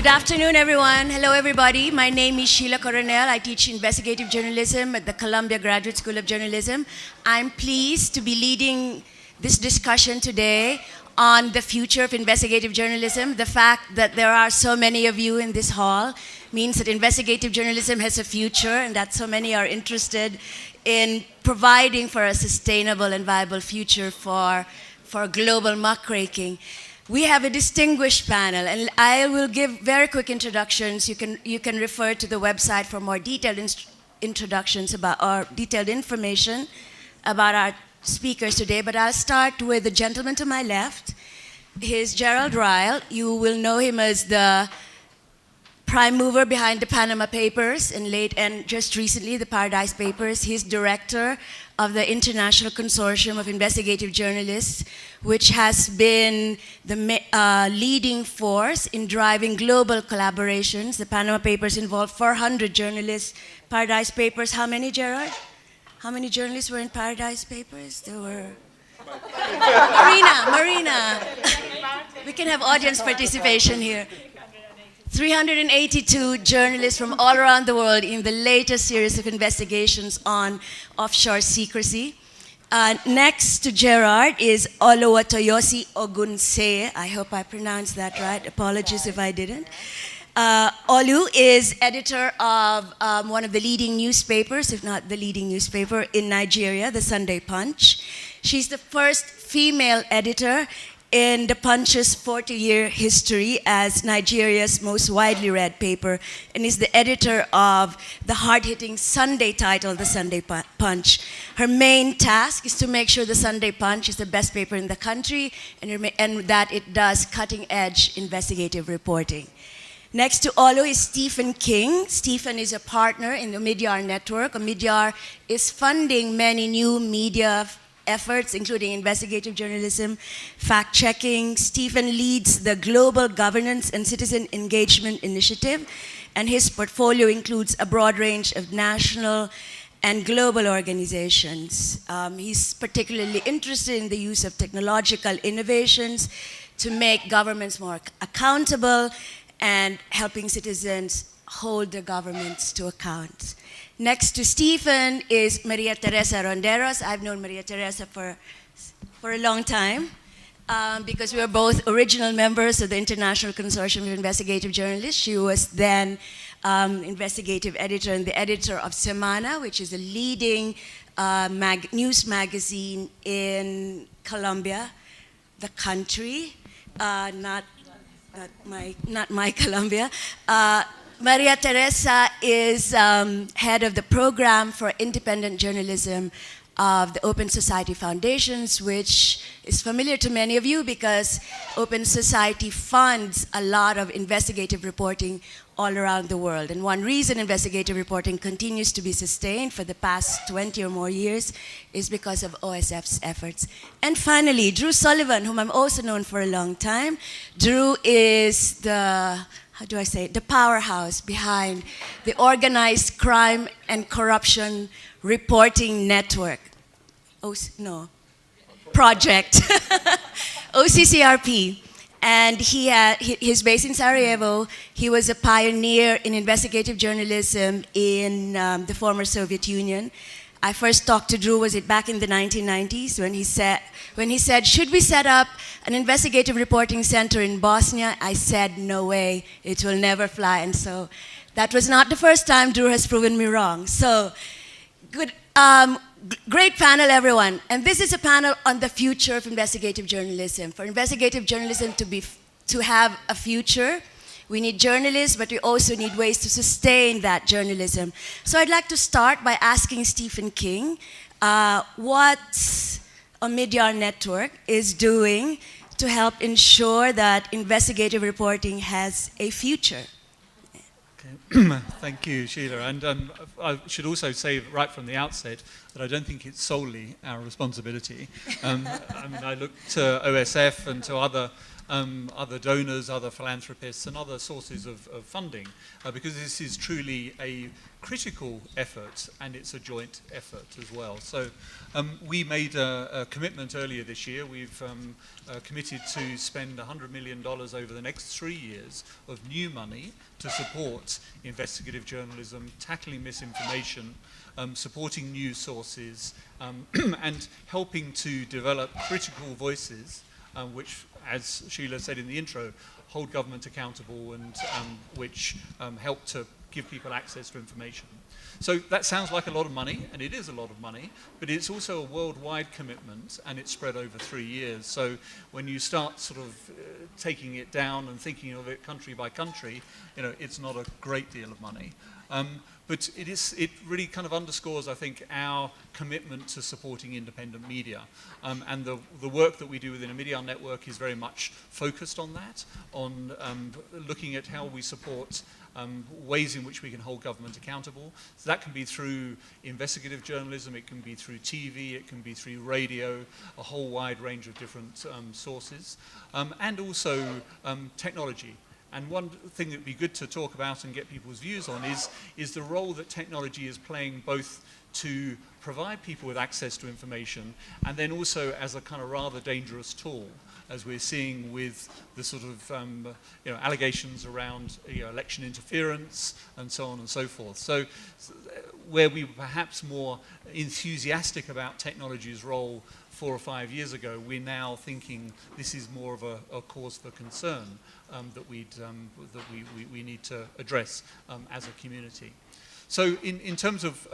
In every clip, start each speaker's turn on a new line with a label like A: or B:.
A: Good afternoon, everyone. Hello, everybody. My name is Sheila Coronel. I teach investigative journalism at the Columbia Graduate School of Journalism. I'm pleased to be leading this discussion today on the future of investigative journalism. The fact that there are so many of you in this hall means that investigative journalism has a future and that so many are interested in providing for a sustainable and viable future for global muckraking. We have a distinguished panel, and I will give very quick introductions. You can refer to the website for more detailed introductions about or detailed information about our speakers today. But I'll start with the gentleman to my left. He's Gerald Ryle. You will know him as the prime mover behind the Panama Papers and just recently the Paradise Papers. He's director of the International Consortium of Investigative Journalists, which has been the leading force in driving global collaborations. The Panama Papers involved 400 journalists. Paradise Papers, how many, Gerard? How many journalists were in Paradise Papers? There were... Marina. We can have audience participation here. 382 journalists from all around the world in the latest series of investigations on offshore secrecy. Next to Gerard is Oluwatoyosi Ogunseye. I hope I pronounced that right. Apologies if I didn't. Olu is editor of one of the leading newspapers, if not the leading newspaper in Nigeria, the Sunday Punch. She's the first female editor in the Punch's 40-year history as Nigeria's most widely read paper, and is the editor of the hard-hitting Sunday title, The Sunday Punch. Her main task is to make sure the Sunday Punch is the best paper in the country and that it does cutting-edge investigative reporting. Next to Olu is Stephen King. Stephen is a partner in the Omidyar network. Omidyar is funding many new media efforts, including investigative journalism, fact-checking. Stephen leads the Global Governance and Citizen Engagement Initiative, and his portfolio includes a broad range of national and global organizations. He's particularly interested in the use of technological innovations to make governments more accountable and helping citizens hold their governments to account. Next to Stephen is Maria Teresa Ronderos. I've known Maria Teresa for a long time because we were both original members of the International Consortium of Investigative Journalists. She was then investigative editor and the editor of Semana, which is a leading news magazine in Colombia, the country, not my Colombia. Maria Teresa is head of the program for independent journalism of the Open Society Foundations, which is familiar to many of you because Open Society funds a lot of investigative reporting all around the world. And one reason investigative reporting continues to be sustained for the past 20 or more years is because of OSF's efforts. And finally, Drew Sullivan, whom I'm also known for a long time. Drew is the powerhouse behind the Organized Crime and Corruption Reporting Network. Project. OCCRP. And he's based in Sarajevo. He was a pioneer in investigative journalism in the former Soviet Union. I first talked to Drew, was it back in the 1990s, when he said, should we set up an investigative reporting center in Bosnia? I said, no way, it will never fly. And so that was not the first time. Drew has proven me wrong. So good, great panel, everyone. And this is a panel on the future of investigative journalism. For investigative journalism to have a future, we need journalists, but we also need ways to sustain that journalism. So I'd like to start by asking Stephen King what Omidyar Network is doing to help ensure that investigative reporting has a future.
B: Okay. Thank you, Sheila. And I should also say right from the outset that I don't think it's solely our responsibility. I mean, I look to OSF and to other other donors, other philanthropists, and other sources of funding, because this is truly a critical effort, and it's a joint effort as well. So we made a commitment earlier this year. We've committed to spend $100 million over the next 3 years of new money to support investigative journalism, tackling misinformation, supporting news sources, and helping to develop critical voices, which, as Sheila said in the intro, hold government accountable and which help to give people access to information. So that sounds like a lot of money, and it is a lot of money, but it's also a worldwide commitment, and it's spread over 3 years. So when you start sort of taking it down and thinking of it country by country, it's not a great deal of money. But it really kind of underscores, I think, our commitment to supporting independent media. And the work that we do within Omidyar Network is very much focused on that, on looking at how we support ways in which we can hold government accountable. So that can be through investigative journalism, it can be through TV, it can be through radio, a whole wide range of different sources, and also technology. And one thing that would be good to talk about and get people's views on is the role that technology is playing, both to provide people with access to information and then also as a kind of rather dangerous tool, as we're seeing with the sort of allegations around election interference and so on and so forth. So where we were perhaps more enthusiastic about technology's role 4 or 5 years ago, we're now thinking this is more of a cause for concern that we need to address as a community. So in terms of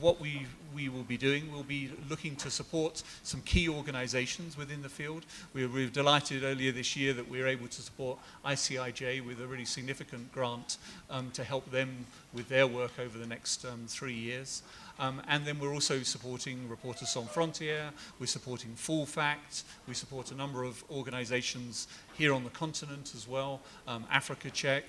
B: what we will be doing, we'll be looking to support some key organizations within the field. We were delighted earlier this year that we were able to support ICIJ with a really significant grant to help them with their work over the next 3 years. And then we're also supporting Reporters Sans Frontières, we're supporting Full Fact, we support a number of organizations here on the continent as well, Africa Check,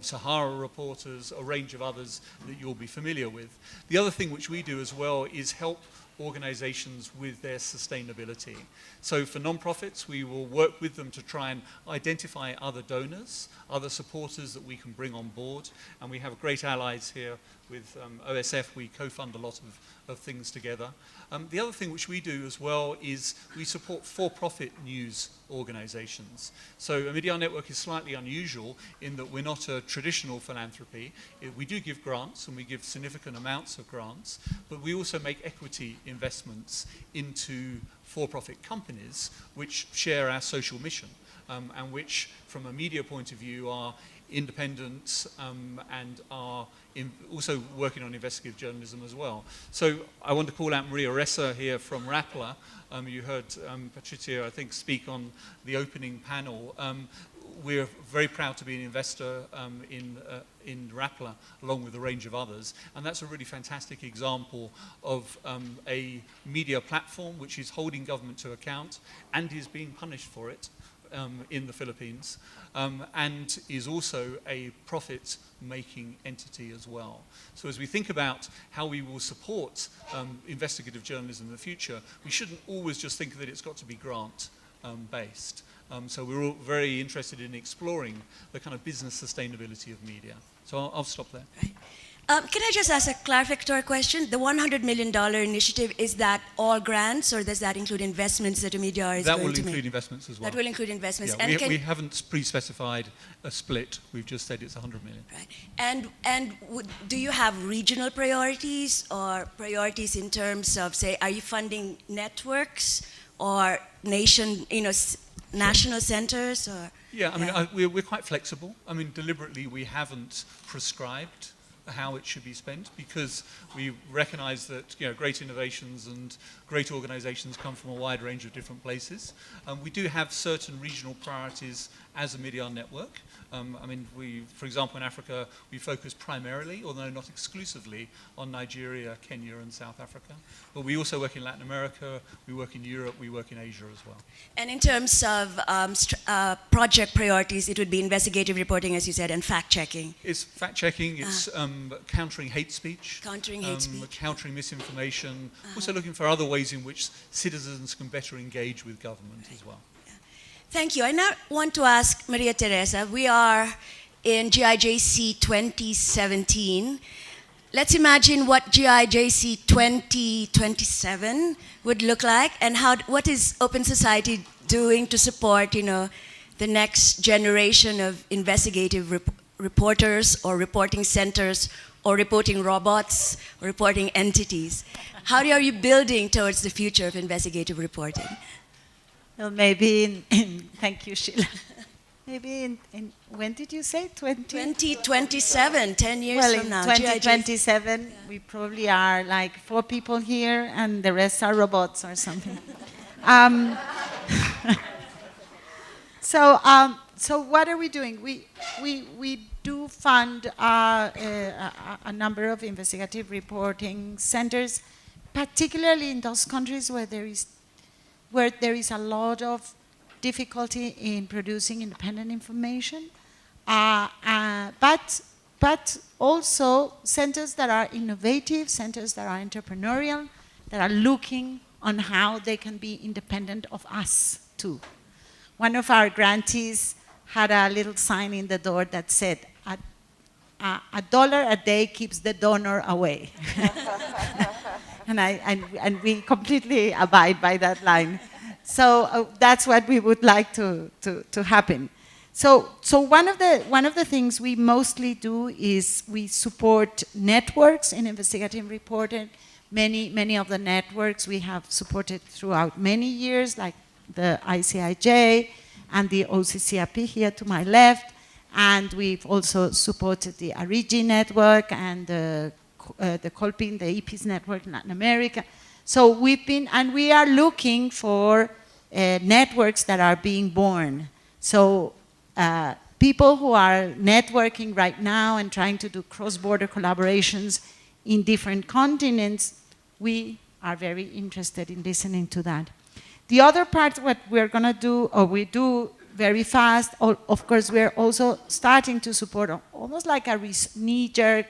B: Sahara Reporters, a range of others that you'll be familiar with. The other thing which we do as well is help organizations with their sustainability. So for non-profits, we will work with them to try and identify other donors, other supporters that we can bring on board, and we have great allies here with OSF. We co-fund a lot of things together. The other thing which we do as well is we support for-profit news organizations. So Omidyar Network is slightly unusual in that we're not a traditional philanthropy. We do give grants, and we give significant amounts of grants, but we also make equity investments into for-profit companies which share our social mission, and which, from a media point of view, are independent and are also working on investigative journalism as well. So I want to call out Maria Ressa here from Rappler. You heard Patricia, I think, speak on the opening panel. We're very proud to be an investor in Rappler, along with a range of others. And that's a really fantastic example of a media platform which is holding government to account and is being punished for it in the Philippines, and is also a profit-making entity as well. So as we think about how we will support investigative journalism in the future, we shouldn't always just think that it's got to be grant-based. So we're all very interested in exploring the kind of business sustainability of media. So I'll stop there.
A: Right. Can I just ask a clarificatory question? The $100 million initiative, is that all grants, or does that include investments that Omidyar is going to make?
B: That will include investments as well.
A: That will include investments.
B: Yeah,
A: and
B: we haven't pre-specified a split. We've just said it's 100 million.
A: Right. And do you have regional priorities, or priorities in terms of, say, are you funding networks or national centers? Or
B: yeah, I mean, we're quite flexible. I mean, deliberately, we haven't prescribed how it should be spent, because we recognize that great innovations and great organizations come from a wide range of different places. We do have certain regional priorities as a Omidyar network. I mean, for example, in Africa, we focus primarily, although not exclusively, on Nigeria, Kenya, and South Africa. But we also work in Latin America, we work in Europe, we work in Asia as well.
A: And in terms of project priorities, it would be investigative reporting, as you said, and fact-checking.
B: It's fact-checking, it's countering hate speech.
A: Countering hate speech.
B: Countering misinformation. Also looking for other ways in which citizens can better engage with government as well.
A: Thank you. I now want to ask Maria Teresa. We are in GIJC 2017. Let's imagine what GIJC 2027 would look like, and what is Open Society doing to support, the next generation of investigative reporters or reporting centers or reporting robots or reporting entities. How are you building towards the future of investigative reporting?
C: Well, maybe thank you, Sheila. Maybe when did you say?
A: 2027, 10 years
C: well,
A: from now.
C: Well, in 2027, yeah. We probably are like 4 people here, and the rest are robots or something. So what are we doing? We do fund a number of investigative reporting centers, particularly in those countries where there is a lot of difficulty in producing independent information, but also centers that are innovative, centers that are entrepreneurial, that are looking on how they can be independent of us too. One of our grantees had a little sign in the door that said, $1 a day keeps the donor away. and we completely abide by that line. So that's what we would like to happen. So one of the things we mostly do is we support networks in investigative reporting. Many of the networks we have supported throughout many years, like the ICIJ and the OCCRP here to my left, and we've also supported the ARIGI network and the Colpin, the EPIS network in Latin America. So we are looking for networks that are being born. So people who are networking right now and trying to do cross-border collaborations in different continents, we are very interested in listening to that. The other part, what we're going to do, or we do very fast, of course, we're also starting to support almost like a knee-jerk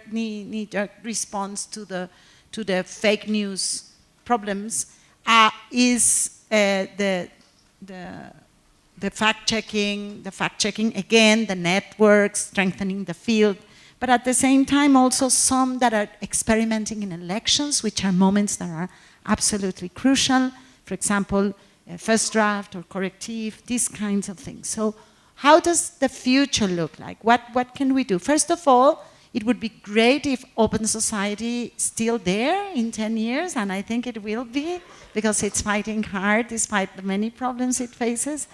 C: response to the fake news problems, is the fact-checking again, the networks, strengthening the field, but at the same time also some that are experimenting in elections, which are moments that are absolutely crucial. For example, first draft or corrective, these kinds of things. So how does the future look like? What can we do? First of all, it would be great if Open Society is still there in 10 years, and I think it will be, because it's fighting hard despite the many problems it faces.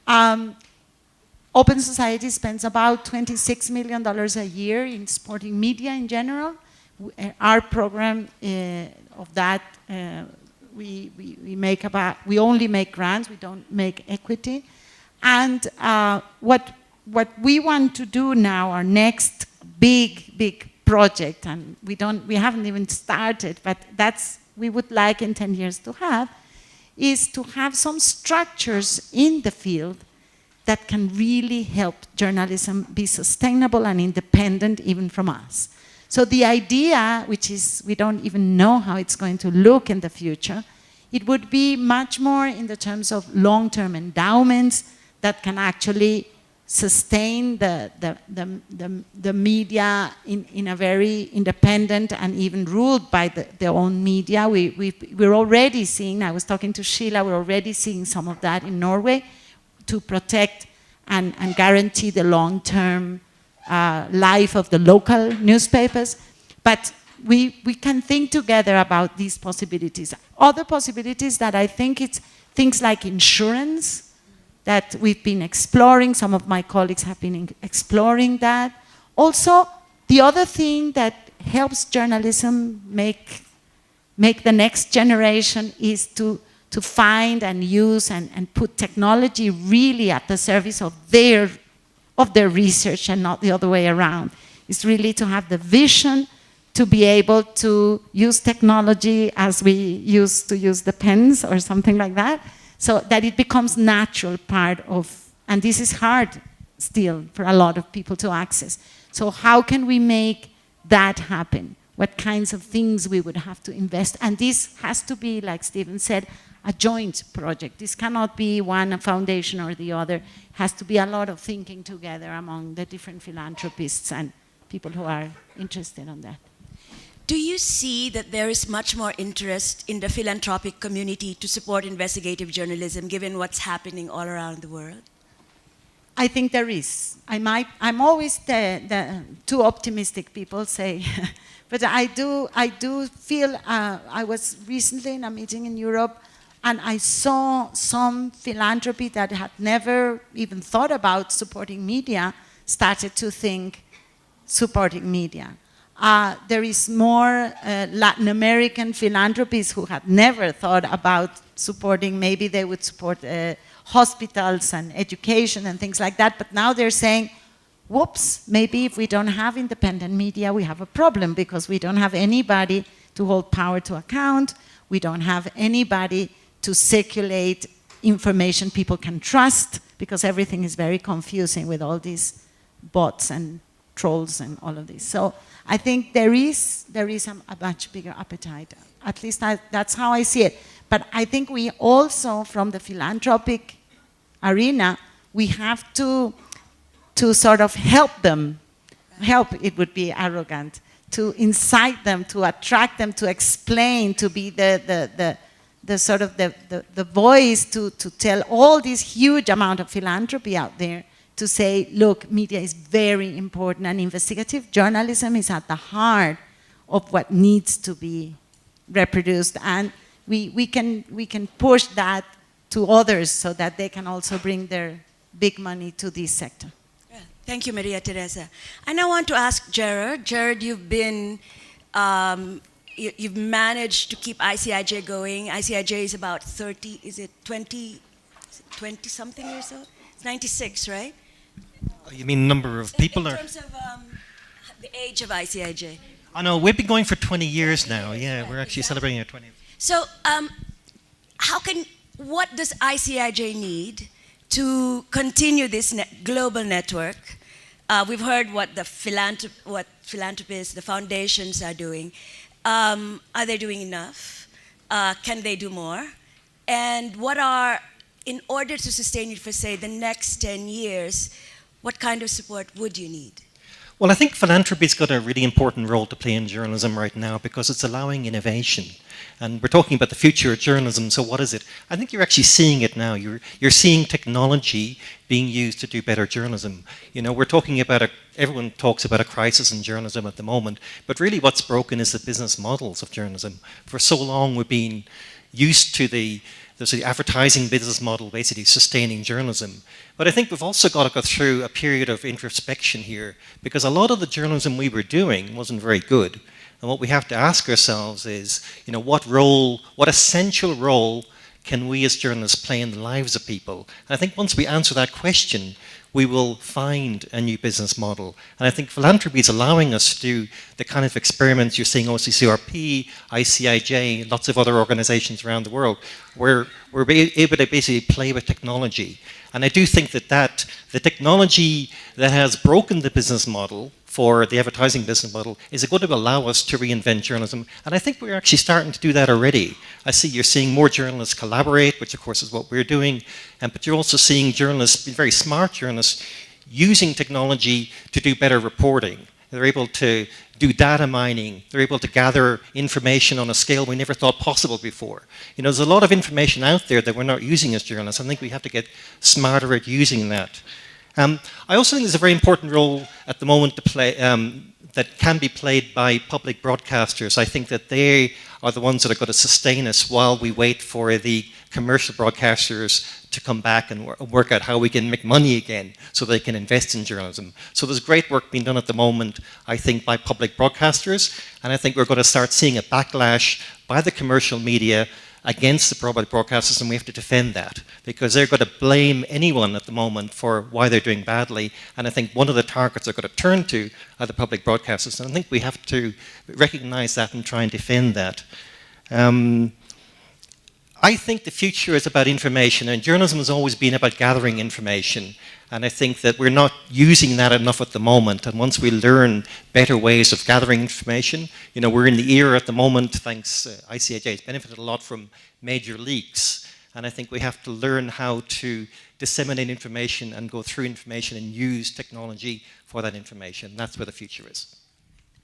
C: Open Society spends about $26 million a year in supporting media in general. Our program of that, we only make grants, we don't make equity. And what we want to do now, our next big project, and we haven't even started, but we would like in 10 years to have, is to have some structures in the field that can really help journalism be sustainable and independent even from us. So the idea, which is we don't even know how it's going to look in the future, it would be much more in the terms of long-term endowments that can actually sustain the media in a very independent and even ruled by their own media. We're already seeing, I was talking to Sheila, we're already seeing some of that in Norway to protect and guarantee the long-term life of the local newspapers. But we can think together about these possibilities. Other possibilities that I think it's things like insurance, that we've been exploring. Some of my colleagues have been exploring that. Also, the other thing that helps journalism make the next generation is to find and use and put technology really at the service of their research and not the other way around. It's really to have the vision to be able to use technology as we used to use the pens or something like that, so that it becomes natural part of, and this is hard still for a lot of people to access. So how can we make that happen? what kinds of things we would have to invest. And this has to be, like Stephen said, a joint project. This cannot be one foundation or the other. It has to be a lot of thinking together among the different philanthropists and people who are interested in that.
A: Do you see that there is much more interest in the philanthropic community to support investigative journalism, given what's happening all around the world?
C: I think there is. I'm always the too optimistic, people say. But I do feel, I was recently in a meeting in Europe, and I saw some philanthropy that had never even thought about supporting media started to think supporting media. There is more Latin American philanthropists who had never thought about supporting, maybe they would support hospitals and education and things like that, but now they're saying, whoops, maybe if we don't have independent media, we have a problem because we don't have anybody to hold power to account, we don't have anybody to circulate information people can trust, because everything is very confusing with all these bots and trolls and all of this. So I think there is a much bigger appetite. At least that's how I see it. But I think we also, from the philanthropic arena, we have to sort of help them. Help, it would be arrogant. To incite them, to attract them, to explain, to be the sort of the voice to tell all this huge amount of philanthropy out there, to say, look, media is very important and investigative journalism is at the heart of what needs to be reproduced, and we can push that to others so that they can also bring their big money to this sector.
A: Yeah. Thank you, Maria Teresa. And I want to ask Gerard. Gerard, you've been, you've managed to keep ICIJ going. ICIJ is about 30, is it 20 something or so? It's 96, right?
D: You mean number of people?
A: In terms of the age of ICIJ.
D: Oh no, we've been going for 20 years now. Yeah, we're actually celebrating our 20th.
A: So what does ICIJ need to continue this global network? We've heard what philanthropists, the foundations are doing. Are they doing enough? Can they do more? And in order to sustain it for, say, the next 10 years, what kind of support would you need?
D: Well, I think philanthropy's got a really important role to play in journalism right now because it's allowing innovation. And we're talking about the future of journalism, so what is it? I think you're actually seeing it now. You're seeing technology being used to do better journalism. You know, we're talking about everyone talks about a crisis in journalism at the moment, but really what's broken is the business models of journalism. For so long we've been used to the advertising business model basically sustaining journalism. But I think we've also got to go through a period of introspection here, because a lot of the journalism we were doing wasn't very good. And what we have to ask ourselves is, you know, what essential role can we as journalists play in the lives of people? And I think once we answer that question, we will find a new business model. And I think philanthropy is allowing us to do the kind of experiments you're seeing OCCRP, ICIJ, lots of other organizations around the world, where we're able to basically play with technology. And I do think that the technology that has broken the business model for the advertising business model is going to allow us to reinvent journalism. And I think we're actually starting to do that already. You're seeing more journalists collaborate, which of course is what we're doing, but you're also seeing journalists, very smart journalists, using technology to do better reporting. They're able to do data mining. They're able to gather information on a scale we never thought possible before. You know, there's a lot of information out there that we're not using as journalists. I think we have to get smarter at using that. I also think there's a very important role at the moment to play that can be played by public broadcasters. I think that they are the ones that are going to sustain us while we wait for the commercial broadcasters to come back and work out how we can make money again so they can invest in journalism. So there's great work being done at the moment, I think, by public broadcasters, and I think we're going to start seeing a backlash by the commercial media against the public broadcasters, and we have to defend that because they're going to blame anyone at the moment for why they're doing badly. And I think one of the targets they're going to turn to are the public broadcasters, and I think we have to recognize that and try and defend that. I think the future is about information, and journalism has always been about gathering information. And I think that we're not using that enough at the moment. And once we learn better ways of gathering information, you know, we're in the era at the moment, thanks ICAJ, it's benefited a lot from major leaks. And I think we have to learn how to disseminate information and go through information and use technology for that information. That's where the future is.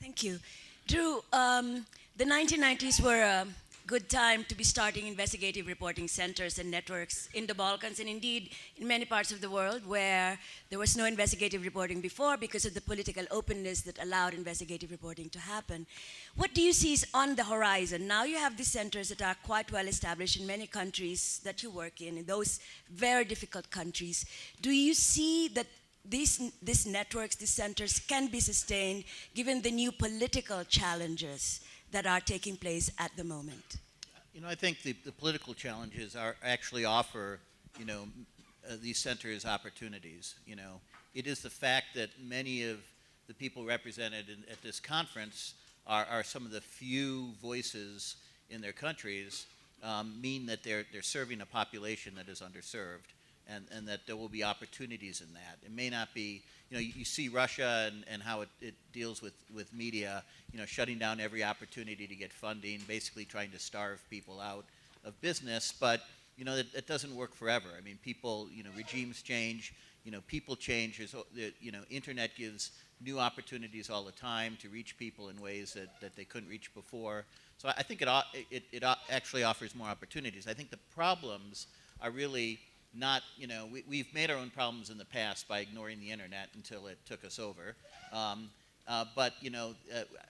A: Thank you. Drew, the 1990s were a good time to be starting investigative reporting centers and networks in the Balkans, and indeed in many parts of the world where there was no investigative reporting before because of the political openness that allowed investigative reporting to happen. What do you see is on the horizon? Now you have these centers that are quite well established in many countries that you work in those very difficult countries. Do you see that these networks, these centers can be sustained given the new political challenges that are taking place at the moment?
E: You know, I think the political challenges are actually offer, you know, these centers opportunities. You know, it is the fact that many of the people represented at this conference are some of the few voices in their countries, mean that they're serving a population that is underserved. And that there will be opportunities in that. It may not be, you know, you see Russia and how it deals with media, you know, shutting down every opportunity to get funding, basically trying to starve people out of business, but, you know, it doesn't work forever. I mean, people, you know, regimes change, you know, people change. You know, internet gives new opportunities all the time to reach people in ways that they couldn't reach before. So I think it actually offers more opportunities. I think the problems are really not, you know, we've made our own problems in the past by ignoring the internet until it took us over. But, you know,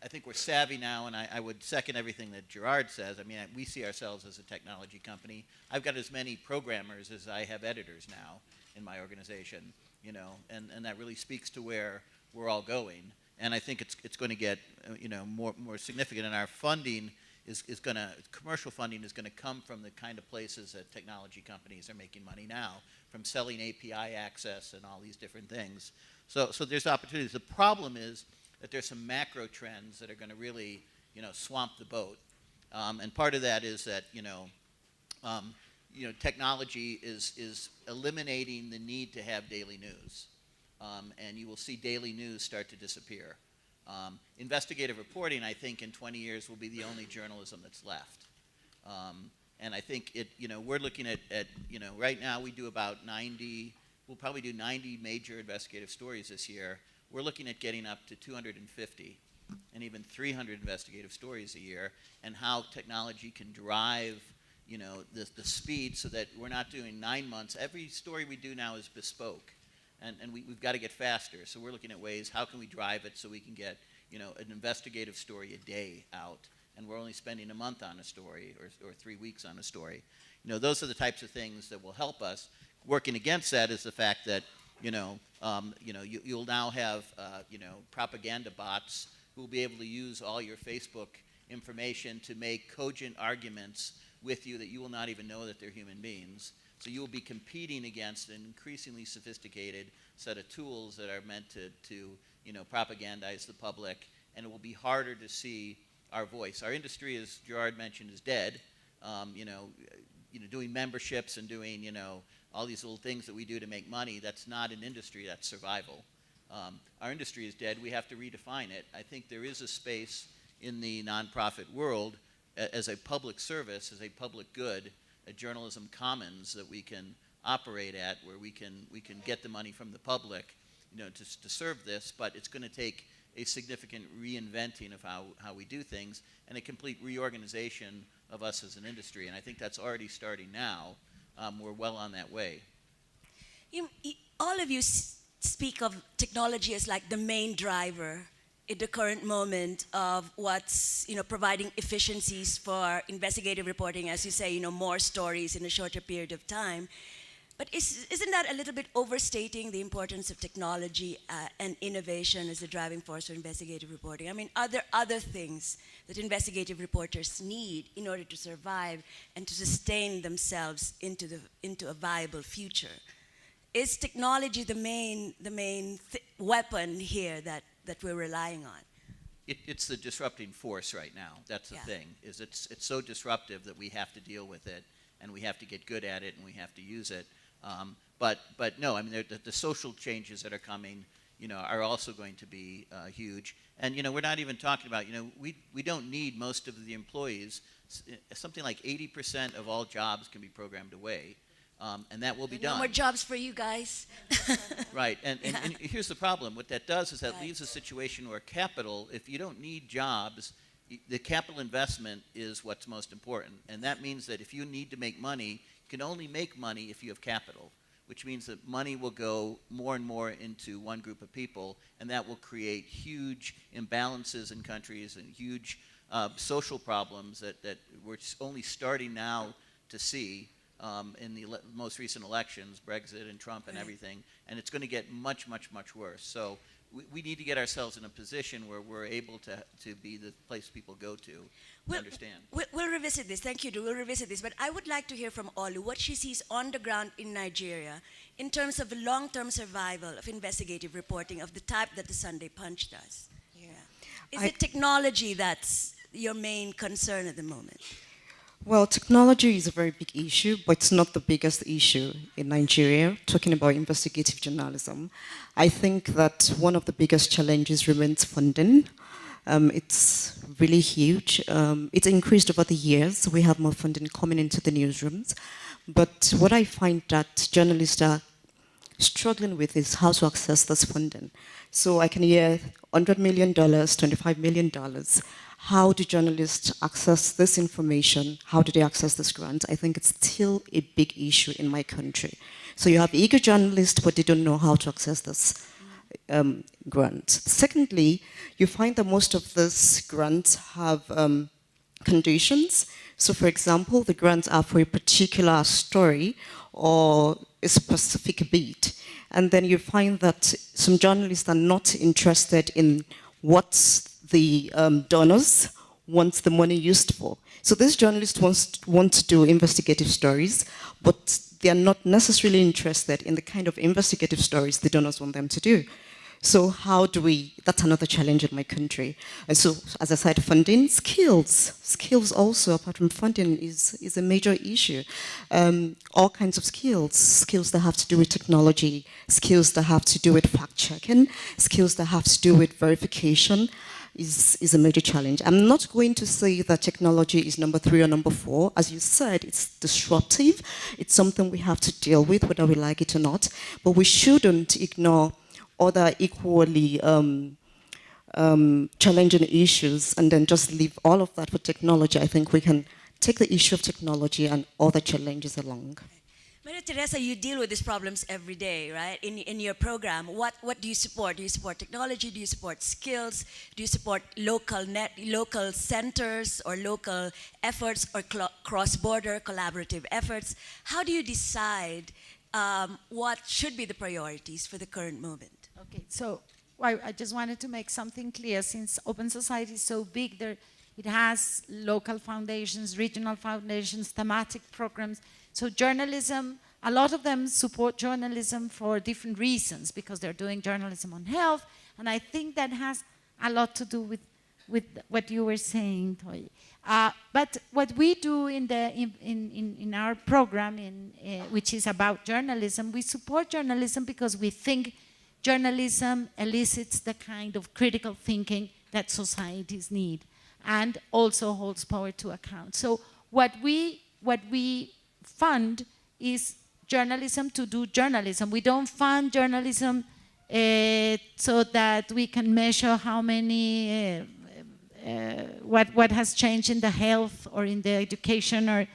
E: I think we're savvy now, and I would second everything that Gerard says. I mean, we see ourselves as a technology company. I've got as many programmers as I have editors now in my organization, you know, and that really speaks to where we're all going. And I think it's going to get, you know, more significant, and our funding commercial funding is going to come from the kind of places that technology companies are making money now, from selling API access and all these different things. So there's opportunities. The problem is that there's some macro trends that are going to really, you know, swamp the boat. And part of that is that, you know, technology is eliminating the need to have daily news. And you will see daily news start to disappear. Investigative reporting, I think, in 20 years will be the only journalism that's left. And I think you know, we're looking at, you know, right now we do about 90, we'll probably do 90 major investigative stories this year. We're looking at getting up to 250 and even 300 investigative stories a year, and how technology can drive, you know, the speed so that we're not doing 9 months. Every story we do now is bespoke. And we've got to get faster. So we're looking at ways, how can we drive it so we can get, you know, an investigative story a day out, and we're only spending a month on a story or 3 weeks on a story. You know, those are the types of things that will help us. Working against that is the fact that, you'll now have, propaganda bots who will be able to use all your Facebook information to make cogent arguments with you that you will not even know that they're human beings. So you will be competing against an increasingly sophisticated set of tools that are meant to propagandize the public, and it will be harder to see our voice. Our industry, as Gerard mentioned, is dead. Doing memberships and doing all these little things that we do to make money, that's not an industry, that's survival. Our industry is dead. We have to redefine it. I think there is a space in the nonprofit world as a public service, as a public good, a journalism commons that we can operate at, where we can get the money from the public, to serve this. But it's going to take a significant reinventing of how we do things, and a complete reorganization of us as an industry. And I think that's already starting now. We're well on that way.
A: All of you speak of technology as like the main driver in the current moment of what's providing efficiencies for investigative reporting, as you say, more stories in a shorter period of time. But isn't that a little bit overstating the importance of technology and innovation as the driving force for investigative reporting? I mean, are there other things that investigative reporters need in order to survive and to sustain themselves into a viable future? Is technology the main weapon here that we're relying on?
E: It's the disrupting force right now. That's the thing. Is it's so disruptive that we have to deal with it. and we have to get good at it, and we have to use it. But no, I mean, the social changes that are coming, are also going to be huge. And, we're not even talking about, we don't need most of the employees. Something like 80% of all jobs can be programmed away, and that will be done.
A: No more jobs for you guys.
E: Right, and here's the problem. What that does is that leaves a situation where capital, if you don't need jobs, the capital investment is what's most important. And that means that if you need to make money, you can only make money if you have capital, which means that money will go more and more into one group of people, and that will create huge imbalances in countries and huge social problems that we're only starting now to see in the most recent elections, Brexit and Trump and everything, and it's going to get much, much, much worse. So we need to get ourselves in a position where we're able to be the place people go to understand.
A: We'll revisit this. Thank you, Drew. We'll revisit this. But I would like to hear from Olu what she sees on the ground in Nigeria in terms of the long-term survival of investigative reporting of the type that the Sunday Punch does. Yeah. Is it technology that's your main concern at the moment?
F: Well, technology is a very big issue, but it's not the biggest issue in Nigeria, talking about investigative journalism. I think that one of the biggest challenges remains funding. It's really huge. It's increased over the years. We have more funding coming into the newsrooms. But what I find that journalists are struggling with is how to access this funding. So I can hear $100 million, $25 million. How do journalists access this information? How do they access this grant? I think it's still a big issue in my country. So you have eager journalists, but they don't know how to access this grant. Secondly, you find that most of these grants have conditions. So for example, the grants are for a particular story or a specific beat. And then you find that some journalists are not interested in what the donors want the money used for. So these journalists want to do investigative stories, but they are not necessarily interested in the kind of investigative stories the donors want them to do. So how do we, that's another challenge in my country. And so, as I said, funding, skills also, apart from funding, is a major issue. All kinds of skills that have to do with technology, skills that have to do with fact-checking, skills that have to do with verification, is a major challenge. I'm not going to say that technology is number 3 or number 4. As you said, it's disruptive. It's something we have to deal with, whether we like it or not. But we shouldn't ignore other equally challenging issues and then just leave all of that for technology. I think we can take the issue of technology and other challenges along.
A: Maria Teresa, you deal with these problems every day, right? In your program, what do you support? Do you support technology? Do you support skills? Do you support local centers or local efforts or cross-border collaborative efforts? How do you decide what should be the priorities for the current moment?
C: Okay, so I just wanted to make something clear. Since Open Society is so big, it has local foundations, regional foundations, thematic programs. So journalism, a lot of them support journalism for different reasons because they're doing journalism on health, and I think that has a lot to do with what you were saying, Toy. But what we do in our program, which is about journalism, we support journalism because we think journalism elicits the kind of critical thinking that societies need and also holds power to account. So what we fund is journalism to do journalism. We don't fund journalism so that we can measure how many, what has changed in the health or in the education, or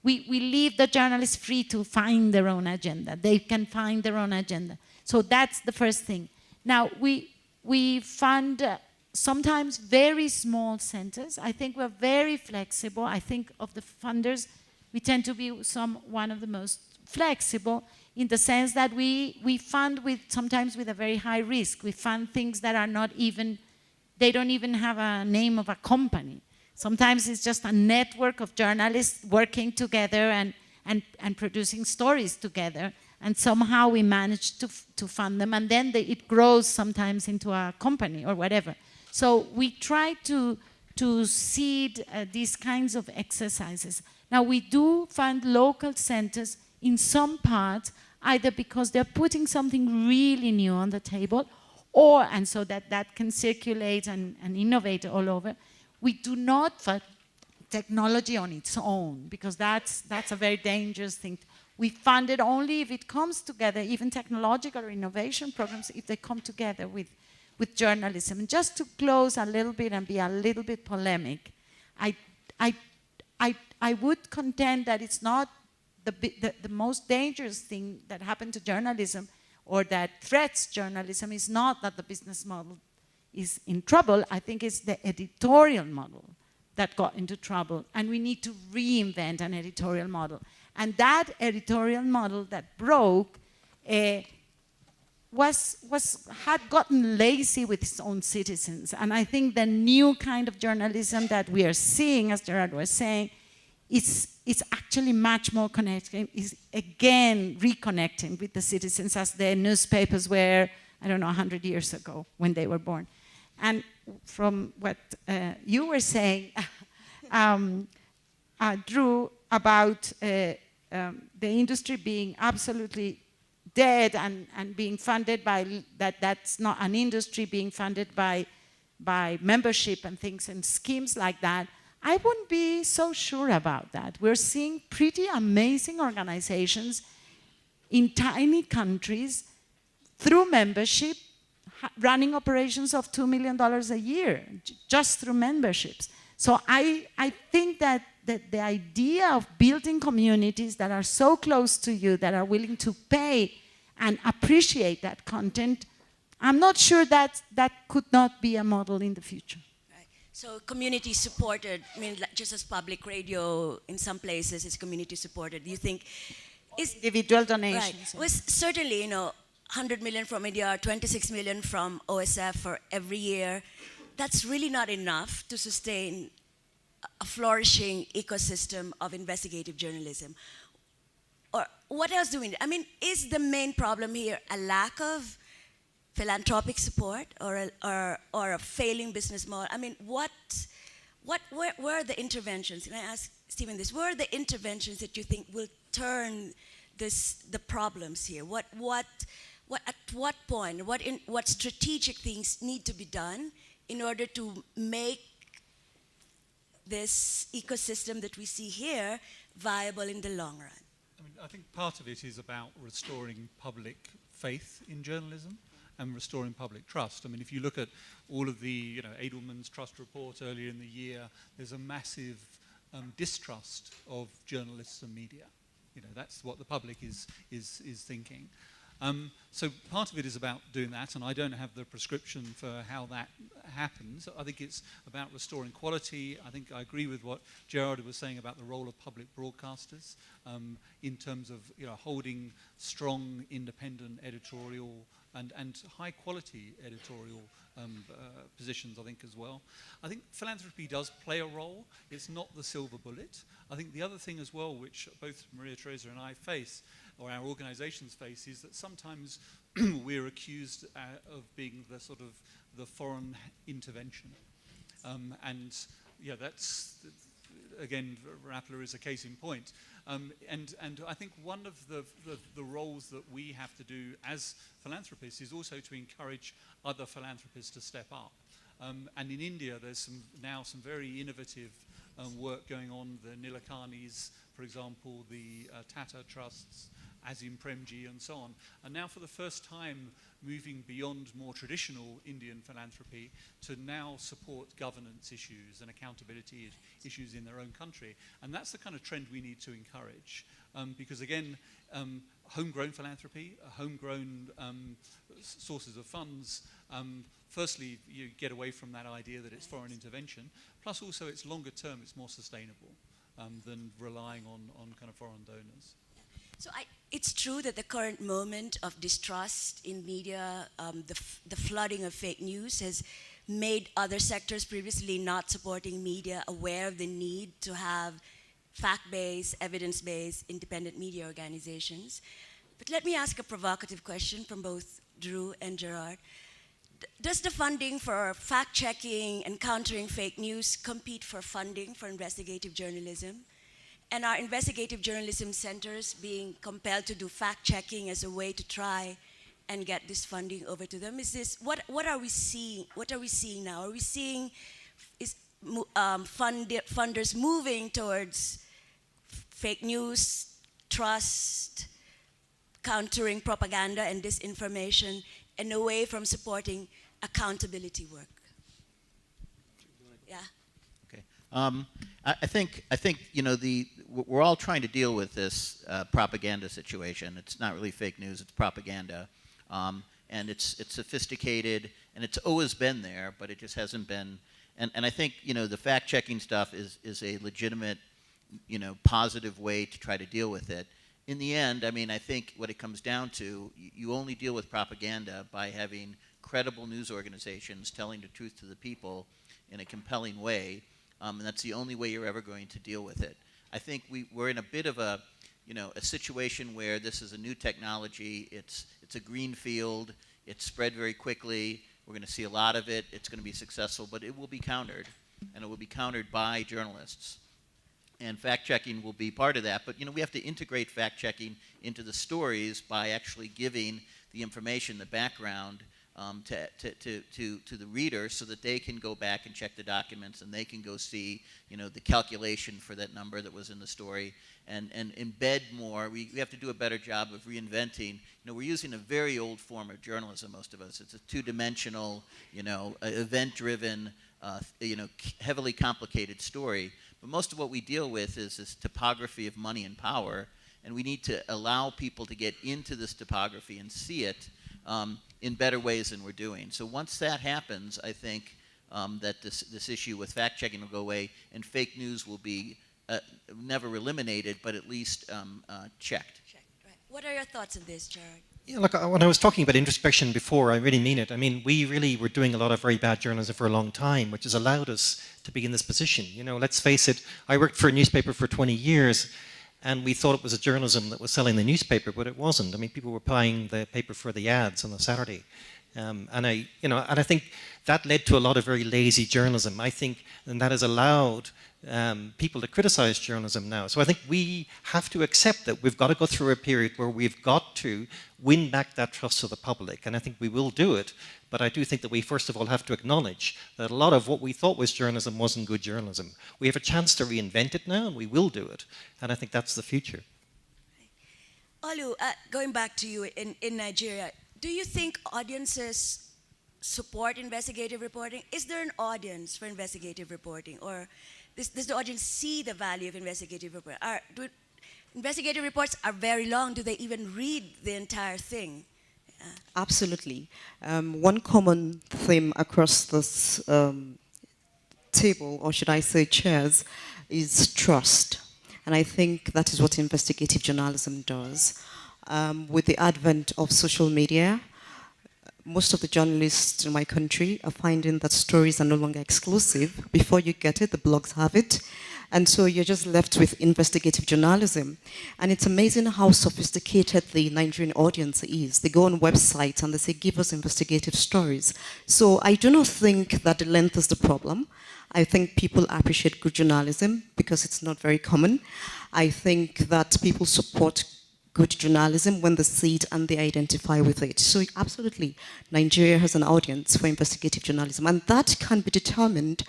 C: we leave the journalists free to find their own agenda. They can find their own agenda. So that's the first thing. Now, we fund sometimes very small centers. I think we're very flexible. I think of the funders, we tend to be one of the most flexible in the sense that we fund sometimes with a very high risk. We fund things that are not even, they don't even have a name of a company. Sometimes it's just a network of journalists working together and producing stories together. And somehow we manage to fund them, and then it grows sometimes into a company or whatever. So we try to to seed these kinds of exercises. Now, we do fund local centers in some parts, either because they're putting something really new on the table, or, and so that can circulate and innovate all over. We do not fund technology on its own, because that's a very dangerous thing. We fund it only if it comes together, even technological or innovation programs, if they come together with journalism. And just to close a little bit and be a little bit polemic, I would contend that it's not the most dangerous thing that happened to journalism or that threats journalism is not that the business model is in trouble. I think it's the editorial model that got into trouble, and we need to reinvent an editorial model. And that editorial model that broke had gotten lazy with its own citizens. And I think the new kind of journalism that we are seeing, as Gerard was saying, it's actually much more connecting, is again reconnecting with the citizens as the newspapers were, I don't know, 100 years ago when they were born. And from what you were saying, Drew, about the industry being absolutely dead and being funded by, that's not an industry being funded by membership and things and schemes like that, I wouldn't be so sure about that. We're seeing pretty amazing organizations in tiny countries through membership running operations of $2 million a year, just through memberships. So I think that the idea of building communities that are so close to you, that are willing to pay and appreciate that content, I'm not sure that could not be a model in the future.
A: So community supported, I mean, just as public radio in some places is community supported. Do you think is
C: individual donations?
A: Right. Was certainly, 100 million from Omidyar, 26 million from OSF for every year. That's really not enough to sustain a flourishing ecosystem of investigative journalism. Or what else do we need? I mean, is the main problem here a lack of philanthropic support or a failing business model? I mean, where are the interventions? Can I ask Stephen this? Where are the interventions that you think will turn the problems here? At what point? What strategic things need to be done in order to make this ecosystem that we see here viable in the long run?
B: I mean, I think part of it is about restoring public faith in journalism and restoring public trust. I mean, if you look at all of the, Edelman's trust report earlier in the year, there's a massive distrust of journalists and media. That's what the public is thinking. So part of it is about doing that, and I don't have the prescription for how that happens. I think it's about restoring quality. I think I agree with what Gerard was saying about the role of public broadcasters in terms of holding strong, independent editorial and high-quality editorial positions, I think, as well. I think philanthropy does play a role. It's not the silver bullet. I think the other thing as well, which both Maria Teresa and I face, or our organizations face, is that sometimes we're accused of being the sort of the foreign intervention. That's, again, Rappler is a case in point. And I think one of the roles that we have to do as philanthropists is also to encourage other philanthropists to step up. And in India, there's now some very innovative work going on. The Nilakanis, for example, the Tata Trusts, Azim Premji, and so on, are now for the first time moving beyond more traditional Indian philanthropy to now support governance issues and accountability issues in their own country. And that's the kind of trend we need to encourage. Because again, homegrown philanthropy, homegrown sources of funds, firstly, you get away from that idea that it's foreign intervention, plus also it's longer term, it's more sustainable than relying on kind of foreign donors.
A: So it's true that the current moment of distrust in media, the flooding of fake news has made other sectors previously not supporting media aware of the need to have fact-based, evidence-based, independent media organizations. But let me ask a provocative question from both Drew and Gerard. Does the funding for fact-checking and countering fake news compete for funding for investigative journalism? And are investigative journalism centers being compelled to do fact-checking as a way to try and get this funding over to them? Is this what are we seeing? What are we seeing now? Are we seeing funders moving towards fake news, trust, countering propaganda and disinformation, and away from supporting accountability work? Yeah.
E: Okay. I think we're all trying to deal with this propaganda situation. It's not really fake news; it's propaganda, and it's sophisticated, and it's always been there, but it just hasn't been. And I think the fact-checking stuff is a legitimate, positive way to try to deal with it. In the end, I mean, I think what it comes down to, you only deal with propaganda by having credible news organizations telling the truth to the people in a compelling way, and that's the only way you're ever going to deal with it. I think we're in a bit of a situation where this is a new technology. It's a green field. It's spread very quickly. We're going to see a lot of it. It's going to be successful, but it will be countered, and it will be countered by journalists. And fact-checking will be part of that. But we have to integrate fact-checking into the stories by actually giving the information, the background, to the reader, so that they can go back and check the documents, and they can go see the calculation for that number that was in the story, and embed more. We have to do a better job of reinventing. We're using a very old form of journalism, most of us. It's a two-dimensional, event-driven, heavily complicated story. But most of what we deal with is this topography of money and power, and we need to allow people to get into this topography and see it in better ways than we're doing. So once that happens, I think that this issue with fact-checking will go away, and fake news will be never eliminated, but at least checked.
A: Right. What are your thoughts on this, Gerard?
D: Yeah, look, when I was talking about introspection before, I really mean it. I mean, we really were doing a lot of very bad journalism for a long time, which has allowed us to be in this position. Let's face it, I worked for a newspaper for 20 years, and we thought it was a journalism that was selling the newspaper, but it wasn't. I mean, people were buying the paper for the ads on the Saturday. And I think that led to a lot of very lazy journalism. I think, and that has allowed people to criticize journalism now. So I think we have to accept that we've got to go through a period where we've got to win back that trust of the public, and I think we will do it. But I do think that we first of all have to acknowledge that a lot of what we thought was journalism wasn't good journalism. We have a chance to reinvent it now, and we will do it. And I think that's the future.
A: Olu, going back to you in Nigeria, do you think audiences support investigative reporting? Is there an audience for investigative reporting, or does the audience see the value of investigative reporting? Investigative reports are very long. Do they even read the entire thing?
F: Absolutely. One common theme across this table, or should I say chairs, is trust. And I think that is what investigative journalism does. With the advent of social media, most of the journalists in my country are finding that stories are no longer exclusive. Before you get it, the blogs have it. And so you're just left with investigative journalism. And it's amazing how sophisticated the Nigerian audience is. They go on websites and they say, give us investigative stories. So I do not think that the length is the problem. I think people appreciate good journalism because it's not very common. I think that people support good journalism when they see it and they identify with it. So absolutely, Nigeria has an audience for investigative journalism, and that can be determined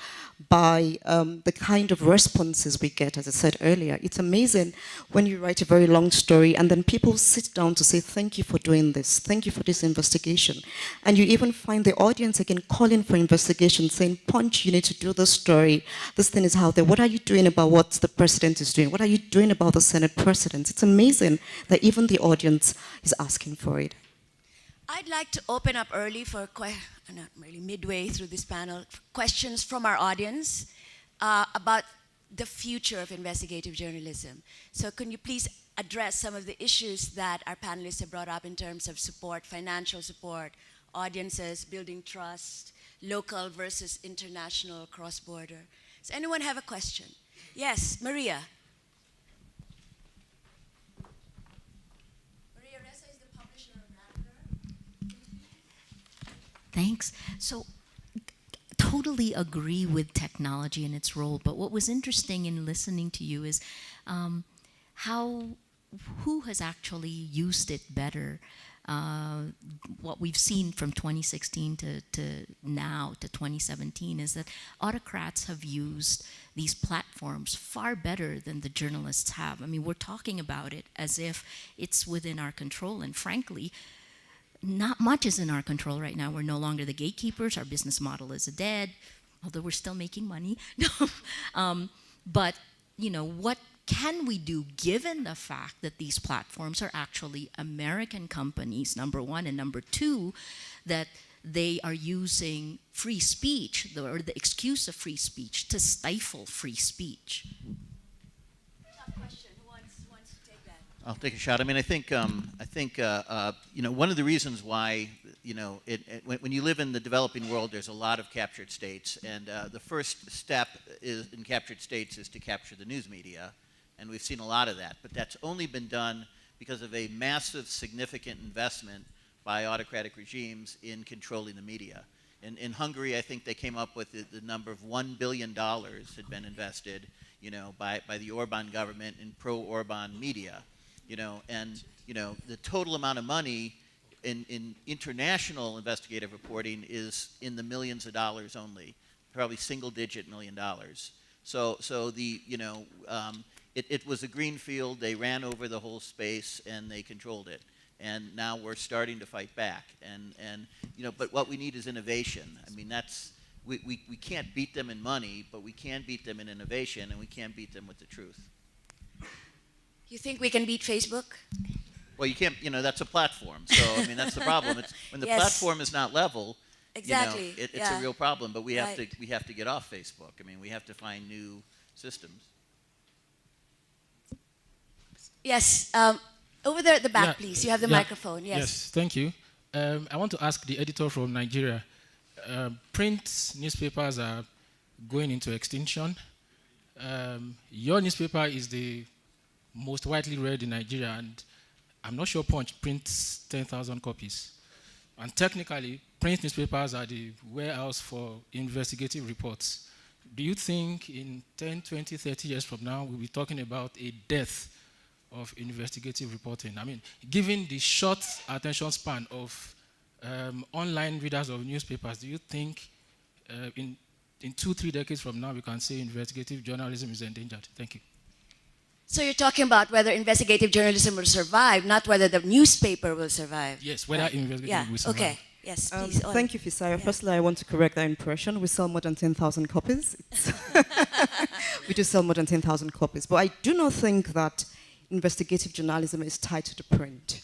F: by the kind of responses we get, as I said earlier. It's amazing when you write a very long story and then people sit down to say, thank you for doing this, thank you for this investigation. And you even find the audience again calling for investigation, saying, Punch, you need to do this story, this thing is out there, what are you doing about what the president is doing, what are you doing about the Senate president? It's amazing that even the audience is asking for it.
A: I'd like to open up early for, not really, midway through this panel, questions from our audience about the future of investigative journalism. So can you please address some of the issues that our panelists have brought up in terms of support, financial support, audiences, building trust, local versus international, cross-border. Does anyone have a question? Yes, Maria.
G: Thanks. So, totally agree with technology and its role, but what was interesting in listening to you is who has actually used it better. What we've seen from 2016 to now to 2017 is that autocrats have used these platforms far better than the journalists have. I mean, we're talking about it as if it's within our control, and frankly, not much is in our control right now. We're no longer the gatekeepers. Our business model is dead, although we're still making money. But, you know, what can we do given the fact that these platforms are actually American companies, number one, and number two, that they are using free speech, or the excuse of free speech, to stifle free speech?
A: Tough question. Who wants to take that?
E: I'll take a shot. I mean, I think you know, one of the reasons why, you know, when you live in the developing world, there's a lot of captured states, and the first step in captured states is to capture the news media, and we've seen a lot of that. But that's only been done because of a massive, significant investment by autocratic regimes in controlling the media. In Hungary, I think they came up with the number of $1 billion had been invested, you know, by the Orban government in pro-Orban media, you know, and you know the total amount of money in international investigative reporting is in the millions of dollars only, probably single-digit $1 million. So the you know it was a green field. They ran over the whole space and they controlled it. And now we're starting to fight back. And you know, but what we need is innovation. I mean, that's we can't beat them in money, but we can beat them in innovation, and we can beat them with the truth.
A: You think we can beat Facebook?
E: Well, you can't. You know, that's a platform. So I mean, that's the problem. It's when the
A: Yes.
E: platform is not level.
A: Exactly.
E: You know, it's
A: yeah.
E: a real problem. But we have
A: Right.
E: to get off Facebook. I mean, we have to find new systems.
A: Yes. Over there at the back, please. You have the microphone. Yes.
H: Yes, thank you. I want to ask the editor from Nigeria. Print newspapers are going into extinction. Your newspaper is the most widely read in Nigeria, and I'm not sure Punch prints 10,000 copies. And technically, print newspapers are the warehouse for investigative reports. Do you think in 10, 20, 30 years from now, we'll be talking about a death of investigative reporting? I mean, given the short attention span of online readers of newspapers, do you think in 2-3 decades from now we can say investigative journalism is endangered? Thank you.
A: So you're talking about whether investigative journalism will survive, not whether the newspaper will survive.
H: Yes, whether investigative will survive.
A: Okay. Yes, please.
F: Thank you, Fisaya. Firstly, I want to correct that impression. We sell more than 10,000 copies. We do sell more than 10,000 copies. But I do not think that investigative journalism is tied to the print.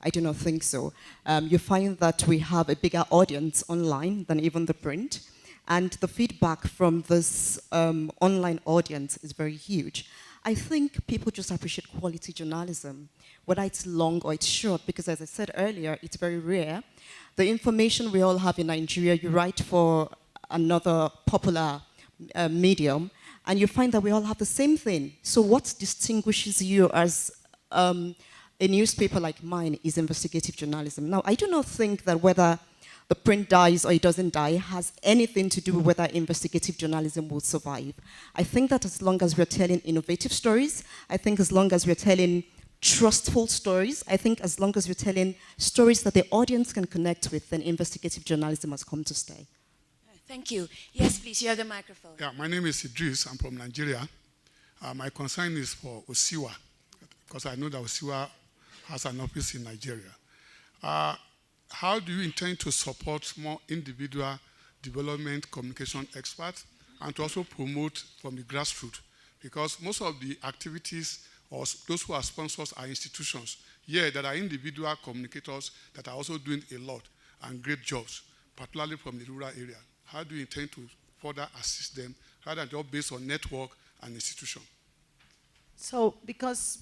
F: I do not think so. You find that we have a bigger audience online than even the print. And the feedback from this online audience is very huge. I think people just appreciate quality journalism, whether it's long or it's short, because as I said earlier, it's very rare. The information we all have in Nigeria, you write for another popular medium, and you find that we all have the same thing. So what distinguishes you as a newspaper like mine is investigative journalism. Now, I do not think that whether the print dies or it doesn't die has anything to do with whether investigative journalism will survive. I think that as long as we're telling innovative stories, I think as long as we're telling trustful stories, I think as long as we're telling stories that the audience can connect with, then investigative journalism has come to stay.
A: Thank you. Yes, please, you have the microphone.
I: Yeah, my name is Idris. I'm from Nigeria. My concern is for Osiwa, because I know that Osiwa has an office in Nigeria. How do you intend to support more individual development communication experts and to also promote from the grassroots? Because most of the activities or those who are sponsors are institutions. Yeah, there are individual communicators that are also doing a lot and great jobs, particularly from the rural area. How do you intend to further assist them rather than just based on network and institution?
C: So, because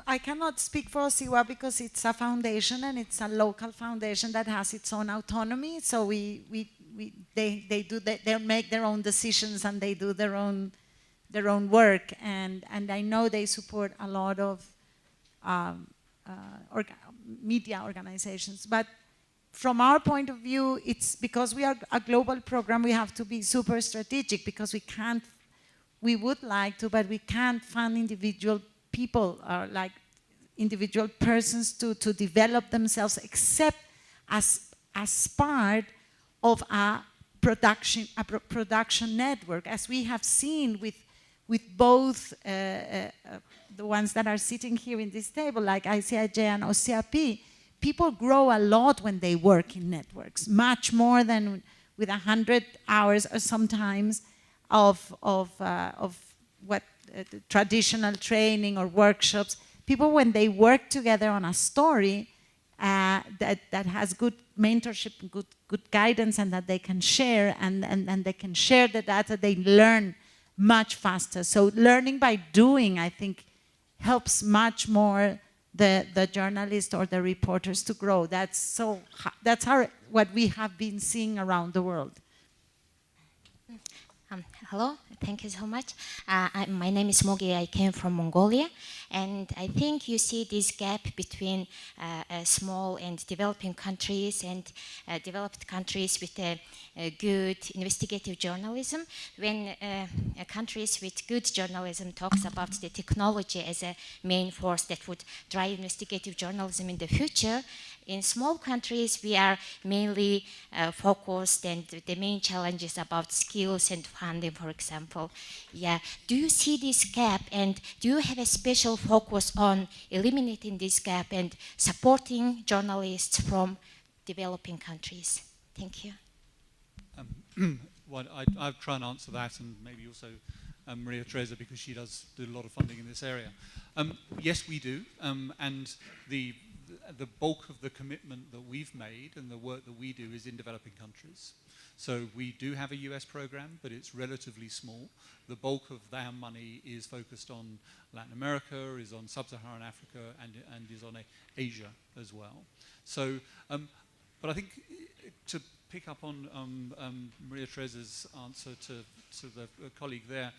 C: I cannot speak for Osiwa because it's a foundation and it's a local foundation that has its own autonomy. So they make their own decisions and they do their own work. And I know they support a lot of media organizations. But from our point of view, it's because we are a global program, we have to be super strategic because we would like to, but we can't fund individual people or like individual persons to develop themselves except as part of a production network, as we have seen with both the ones that are sitting here in this table, like ICIJ and OCRP. People grow a lot when they work in networks, much more than with 100 hours or sometimes of what traditional training or workshops. People, when they work together on a story that has good mentorship, good guidance, and that they can share, and they can share the data, they learn much faster. So learning by doing, I think, helps much more the journalists or the reporters to grow. That's what we have been seeing around the world.
J: Hello, thank you so much. My name is Mogi, I came from Mongolia, and I think you see this gap between small and developing countries and developed countries with a good investigative journalism. When countries with good journalism talks about the technology as a main force that would drive investigative journalism in the future, in small countries, we are mainly focused, and the main challenge is about skills and funding, for example. Yeah. Do you see this gap, and do you have a special focus on eliminating this gap and supporting journalists from developing countries? Thank you.
B: Well, I'll try and answer that, and maybe also Maria Teresa, because she does do a lot of funding in this area. Yes, we do, and the bulk of the commitment that we've made and the work that we do is in developing countries. So we do have a US program, but it's relatively small. The bulk of their money is focused on Latin America, is on Sub-Saharan Africa, and is on Asia as well. So, but I think to pick up on Maria Teresa's answer to the colleague there,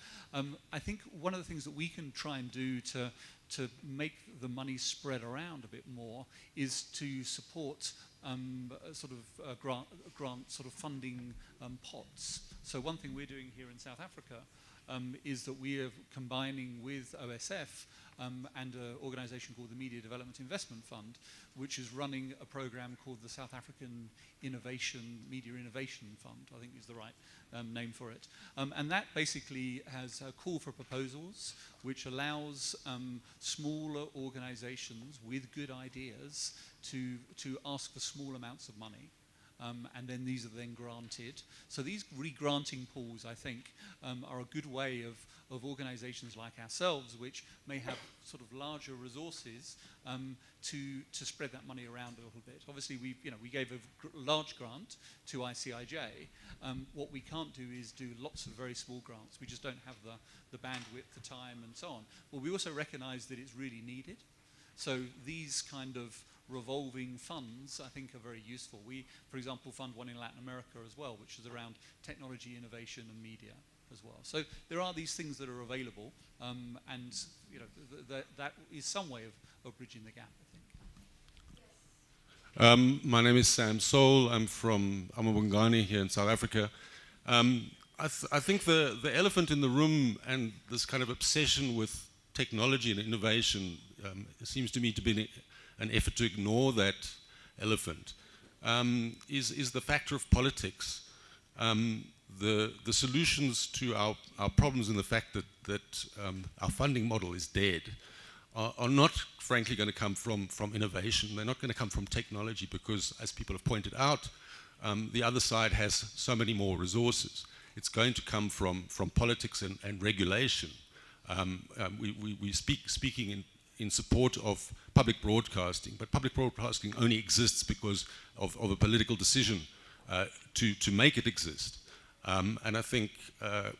B: I think one of the things that we can try and do to make the money spread around a bit more is to support grant sort of funding pots. So one thing we're doing here in South Africa is that we are combining with OSF and an organization called the Media Development Investment Fund, which is running a program called the South African Media Innovation Fund, I think is the right name for it. And that basically has a call for proposals, which allows smaller organizations with good ideas to ask for small amounts of money. And then these are then granted. So these re-granting pools, I think, are a good way of organizations like ourselves, which may have sort of larger resources, to spread that money around a little bit. Obviously, we gave a large grant to ICIJ. What we can't do is do lots of very small grants. We just don't have the bandwidth, the time, and so on. But we also recognize that it's really needed. So these kind of revolving funds, I think, are very useful. We, for example, fund one in Latin America as well, which is around technology, innovation, and media as well. So there are these things that are available, and that is some way of bridging the gap, I think.
K: My name is Sam Soul. I'm from Amabungani here in South Africa. I think the elephant in the room and this kind of obsession with technology and innovation seems to me to be an effort to ignore that elephant, is the factor of politics. The solutions to our problems and the fact that our funding model is dead are not, frankly, going to come from innovation. They're not going to come from technology because, as people have pointed out, the other side has so many more resources. It's going to come from politics and regulation. We speaking in support of public broadcasting, but public broadcasting only exists because of a political decision to make it exist. And I think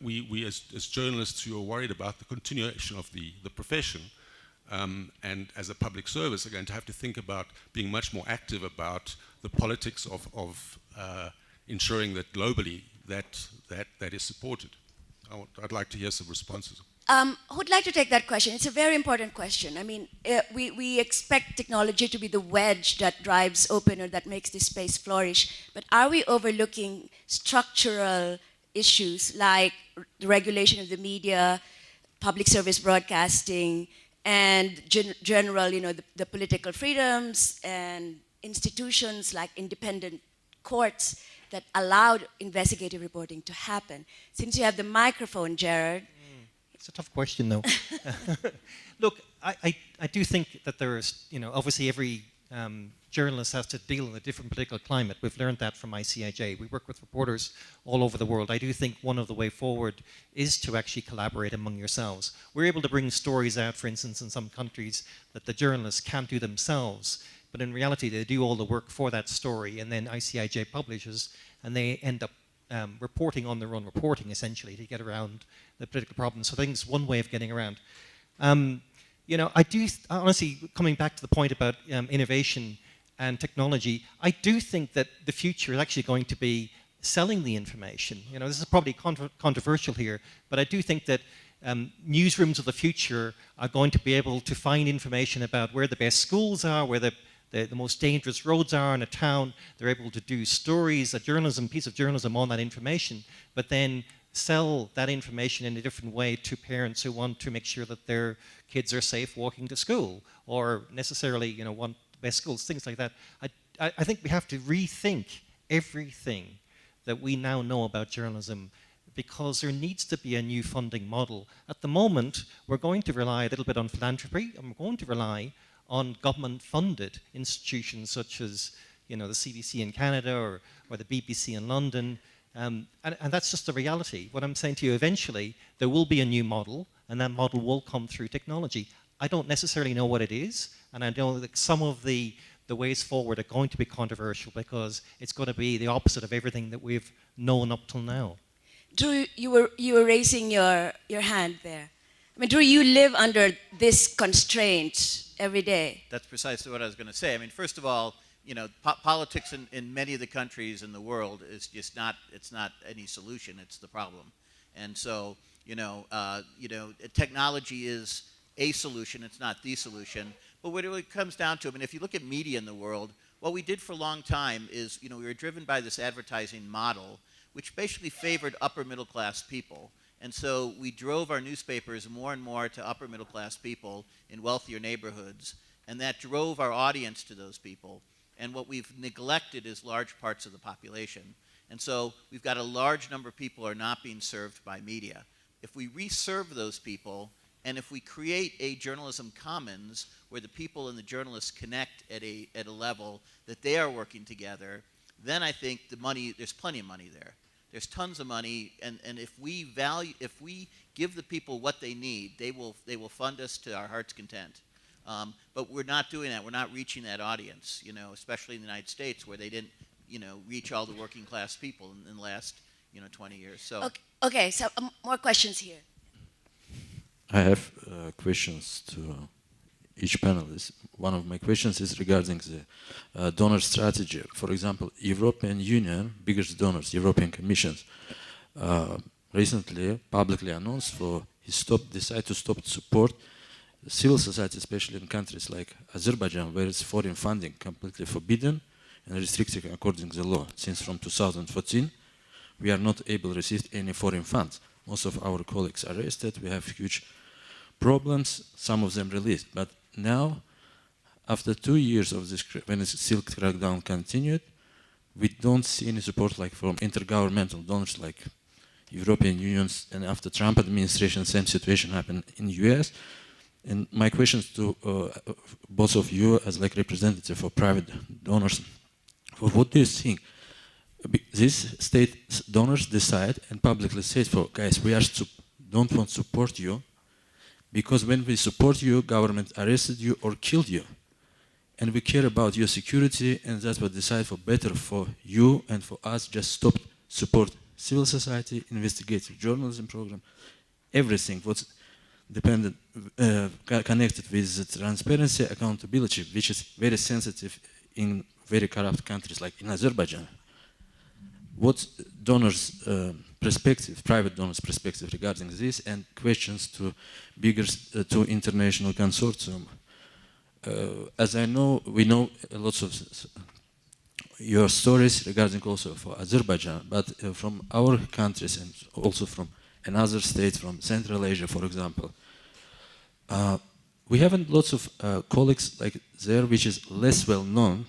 K: we as journalists who are worried about the continuation of the profession and as a public service are going to have to think about being much more active about the politics of ensuring that globally that is supported. I'd like to hear some responses.
A: Who'd like to take that question? It's a very important question. I mean, we expect technology to be the wedge that drives open or that makes this space flourish, but are we overlooking structural issues like the regulation of the media, public service broadcasting, and general, the political freedoms and institutions like independent courts that allowed investigative reporting to happen? Since you have the microphone, Gerard.
D: It's a tough question, though. Look, I do think that there is, obviously every journalist has to deal in a different political climate. We've learned that from ICIJ. We work with reporters all over the world. I do think one of the way forward is to actually collaborate among yourselves. We're able to bring stories out, for instance, in some countries that the journalists can't do themselves, but in reality they do all the work for that story, and then ICIJ publishes, and they end up reporting on their own reporting, essentially, to get around the political problems. So I think it's one way of getting around. I do, honestly, coming back to the point about innovation and technology, I do think that the future is actually going to be selling the information. This is probably controversial here, but I do think that newsrooms of the future are going to be able to find information about where the best schools are, where the most dangerous roads are in a town. They're able to do stories, a piece of journalism on that information, but then sell that information in a different way to parents who want to make sure that their kids are safe walking to school, or necessarily, want the best schools, things like that. I think we have to rethink everything that we now know about journalism, because there needs to be a new funding model. At the moment, we're going to rely a little bit on philanthropy, and we're going to rely on government-funded institutions such as, the CBC in Canada or the BBC in London, and that's just the reality. What I'm saying to you, eventually there will be a new model, and that model will come through technology. I don't necessarily know what it is, and I know that some of the ways forward are going to be controversial because it's going to be the opposite of everything that we've known up till now.
A: Drew, you were raising your hand there. I mean, Drew, you live under this constraint every day.
E: That's precisely what I was going to say. I mean, first of all, politics in many of the countries in the world is just it's not any solution, it's the problem. And so, technology is a solution, it's not the solution. But what it comes down to, I mean, if you look at media in the world, what we did for a long time is, we were driven by this advertising model, which basically favored upper middle class people. And so we drove our newspapers more and more to upper middle class people in wealthier neighborhoods, and that drove our audience to those people. And what we've neglected is large parts of the population. And so we've got a large number of people who are not being served by media. If we reserve those people, and if we create a journalism commons where the people and the journalists connect at a level that they are working together, then I think there's plenty of money there. There's tons of money, and if we give the people what they need, they will fund us to our heart's content. But we're not doing that. We're not reaching that audience, especially in the United States, where they didn't, reach all the working class people in the last, 20 years. So
A: okay, so more questions here.
L: I have questions to each panelist. One of my questions is regarding the donor strategy. For example, European Union, biggest donors, European Commissions, recently publicly announced decide to stop support civil society, especially in countries like Azerbaijan, where it's foreign funding completely forbidden and restricted according to the law. Since from 2014, we are not able to receive any foreign funds. Most of our colleagues are arrested. We have huge problems, some of them released. But now, after 2 years of this, when the silk crackdown continued, we don't see any support like from intergovernmental donors like European Unions, and after Trump administration, same situation happened in US. And my questions to both of you as like representative for private donors, what do you think? These state donors decide and publicly say, guys, we don't want to support you, because when we support you, government arrested you or killed you. And we care about your security, and that's what decide for better for you and for us, just stop support civil society, investigative journalism program, everything what's dependent, connected with the transparency, accountability, which is very sensitive in very corrupt countries like in Azerbaijan. What donors perspective, private donors' perspective regarding this, and questions to bigger, to international consortium. As I know, we know lots of your stories regarding also for Azerbaijan, but from our countries and also from another state, from Central Asia, for example, we have lots of colleagues like there which is less well known.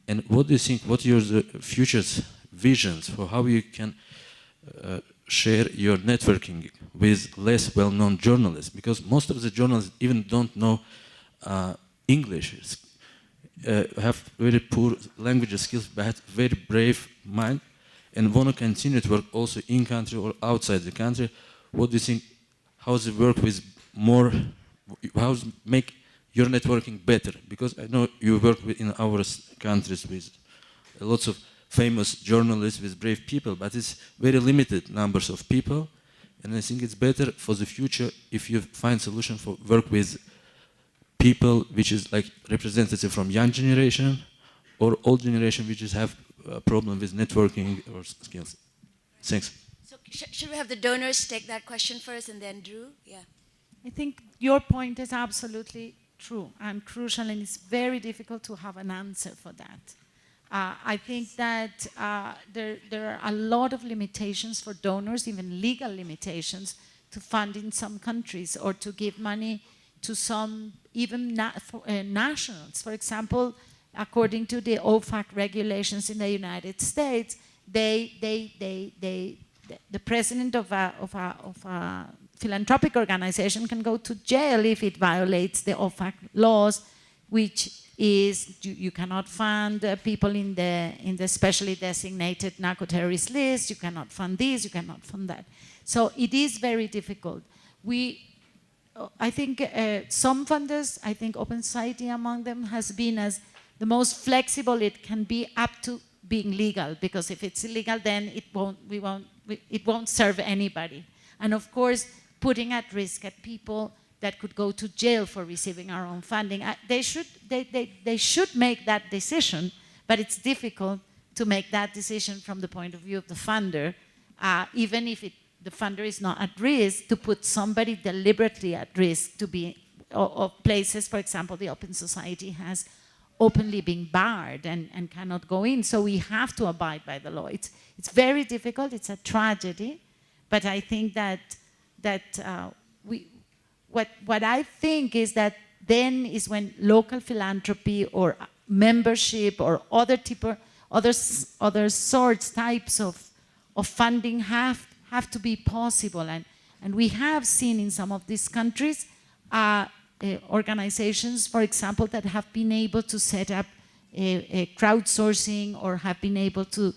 L: And what do you think, what are your future visions for how you can share your networking with less well known journalists? Because most of the journalists even don't know English, have very poor language skills, but very brave mind, and want to continue to work also in country or outside the country. What do you think? How does it work with more? How does it make your networking better? Because I know you work in our countries with lots of famous journalists, with brave people, but it's very limited numbers of people, and I think it's better for the future if you find solution for work with people which is like representative from young generation or old generation which is have a problem with networking or skills. Thanks.
A: So should we have the donors take that question first and then Drew? Yeah.
C: I think your point is absolutely true and crucial, and it's very difficult to have an answer for that. I think that there are a lot of limitations for donors, even legal limitations, to fund in some countries or to give money to some even nationals. For example, according to the OFAC regulations in the United States, the president of a philanthropic organization can go to jail if it violates the OFAC laws, which is you cannot fund people in the specially designated narco-terrorist list, you cannot fund this, you cannot fund that. So it is very difficult. I think some funders, I think Open Society among them has been as the most flexible it can be up to being legal, because if it's illegal then it won't serve anybody. And of course, putting at risk at people that could go to jail for receiving our own funding. They should make that decision, but it's difficult to make that decision from the point of view of the funder, even if the funder is not at risk, to put somebody deliberately at risk to be, or places, for example, the Open Society has openly been barred and cannot go in. So we have to abide by the law. It's very difficult, it's a tragedy, but I think that what I think is that then is when local philanthropy or membership or other types of funding have to be possible. And we have seen in some of these countries organizations, for example, that have been able to set up a crowdsourcing or have been able to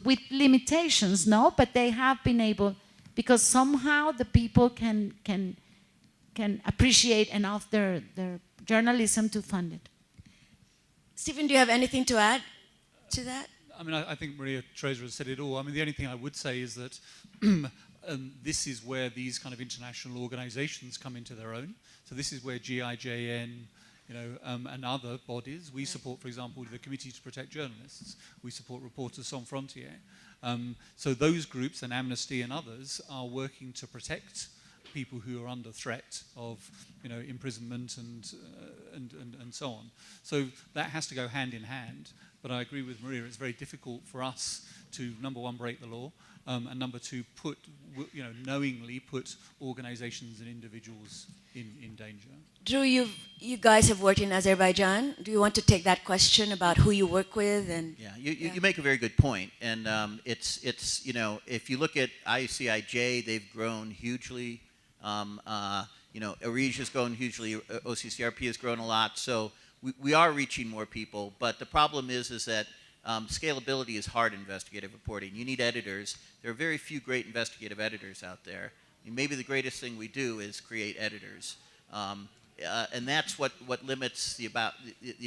C: with limitations, no, but they have been able, because somehow the people can appreciate enough their journalism to fund it.
A: Stephen, do you have anything to add to that?
B: I mean, I think Maria Teresa has said it all. I mean, the only thing I would say is that this is where these kind of international organizations come into their own. So this is where GIJN, and other bodies. We support, for example, the Committee to Protect Journalists. We support Reporters Sans Frontières. So those groups and Amnesty and others are working to protect people who are under threat of, imprisonment and so on. So that has to go hand in hand. But I agree with Maria, it's very difficult for us to, number one, break the law, and number two, knowingly put organizations and individuals in danger.
A: Drew, you guys have worked in Azerbaijan. Do you want to take that question about who you work with? And
E: yeah, you make a very good point. And it's if you look at ICIJ, they've grown hugely. Arij has grown hugely. OCCRP has grown a lot. So we are reaching more people. But the problem is that scalability is hard in investigative reporting. You need editors. There are very few great investigative editors out there. And maybe the greatest thing we do is create editors. And that's what limits the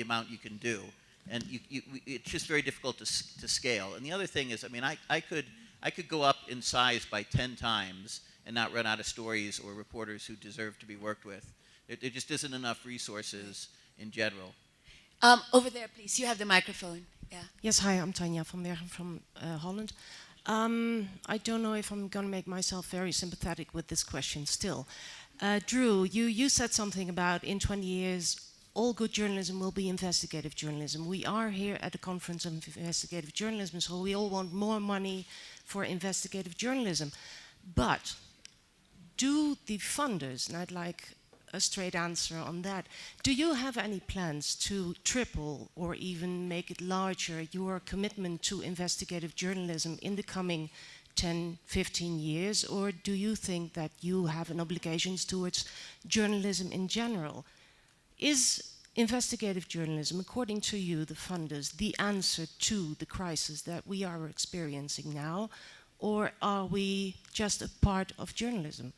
E: amount you can do. And it's just very difficult to scale. And the other thing is, I mean, I could go up in size by 10 times and not run out of stories or reporters who deserve to be worked with. There just isn't enough resources in general.
A: Over there, please. You have the microphone. Yeah.
M: Yes, hi, I'm Tanya van Bergen from Holland. I don't know if I'm going to make myself very sympathetic with this question still. Drew, you said something about in 20 years, all good journalism will be investigative journalism. We are here at the conference of investigative journalism, so we all want more money for investigative journalism. But do the funders, and I'd like a straight answer on that, do you have any plans to triple or even make it larger your commitment to investigative journalism in the coming 10, 15 years? Or do you think that you have an obligation towards journalism in general? Is investigative journalism, according to you, the funders, the answer to the crisis that we are experiencing now? Or are we just a part of journalism?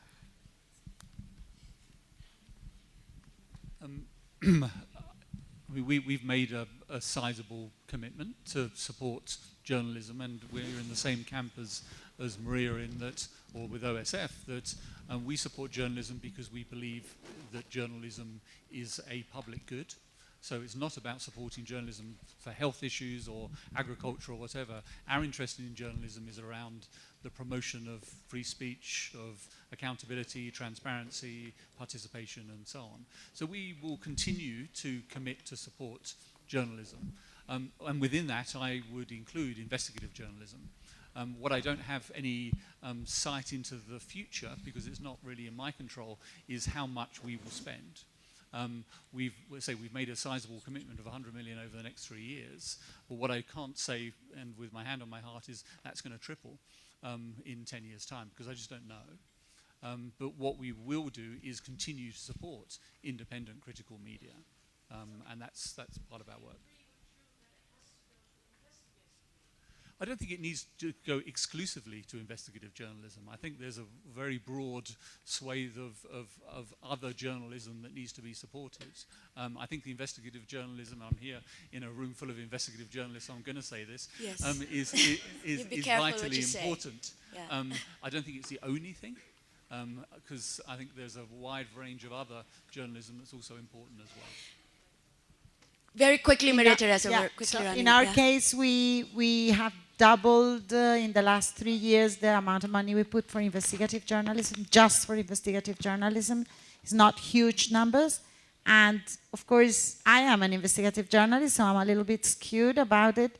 B: We've made a sizable commitment to support journalism, and we're in the same camp as Maria in that, or with OSF, that we support journalism because we believe that journalism is a public good. So it's not about supporting journalism for health issues or agriculture or whatever. Our interest in journalism is around the promotion of free speech, of accountability, transparency, participation, and so on. So we will continue to commit to support journalism. And within that, I would include investigative journalism. What I don't have any sight into the future, because it's not really in my control, is how much we will spend. We've made a sizable commitment of 100 million over the next 3 years. But what I can't say, and with my hand on my heart, is that's going to triple in 10 years' time, because I just don't know. But what we will do is continue to support independent critical media, and that's part of our work. I don't think it needs to go exclusively to investigative journalism. I think there's a very broad swathe of other journalism that needs to be supported. I think the investigative journalism, I'm here in a room full of investigative journalists, so I'm going to say this,
A: yes.
B: is vitally important.
A: Yeah.
B: I don't think it's the only thing, because I think there's a wide range of other journalism that's also important as well.
A: Very quickly, Moderator,
C: in our case, we have doubled in the last 3 years the amount of money we put for investigative journalism, just for investigative journalism. It's not huge numbers. And of course, I am an investigative journalist, so I'm a little bit skewed about it.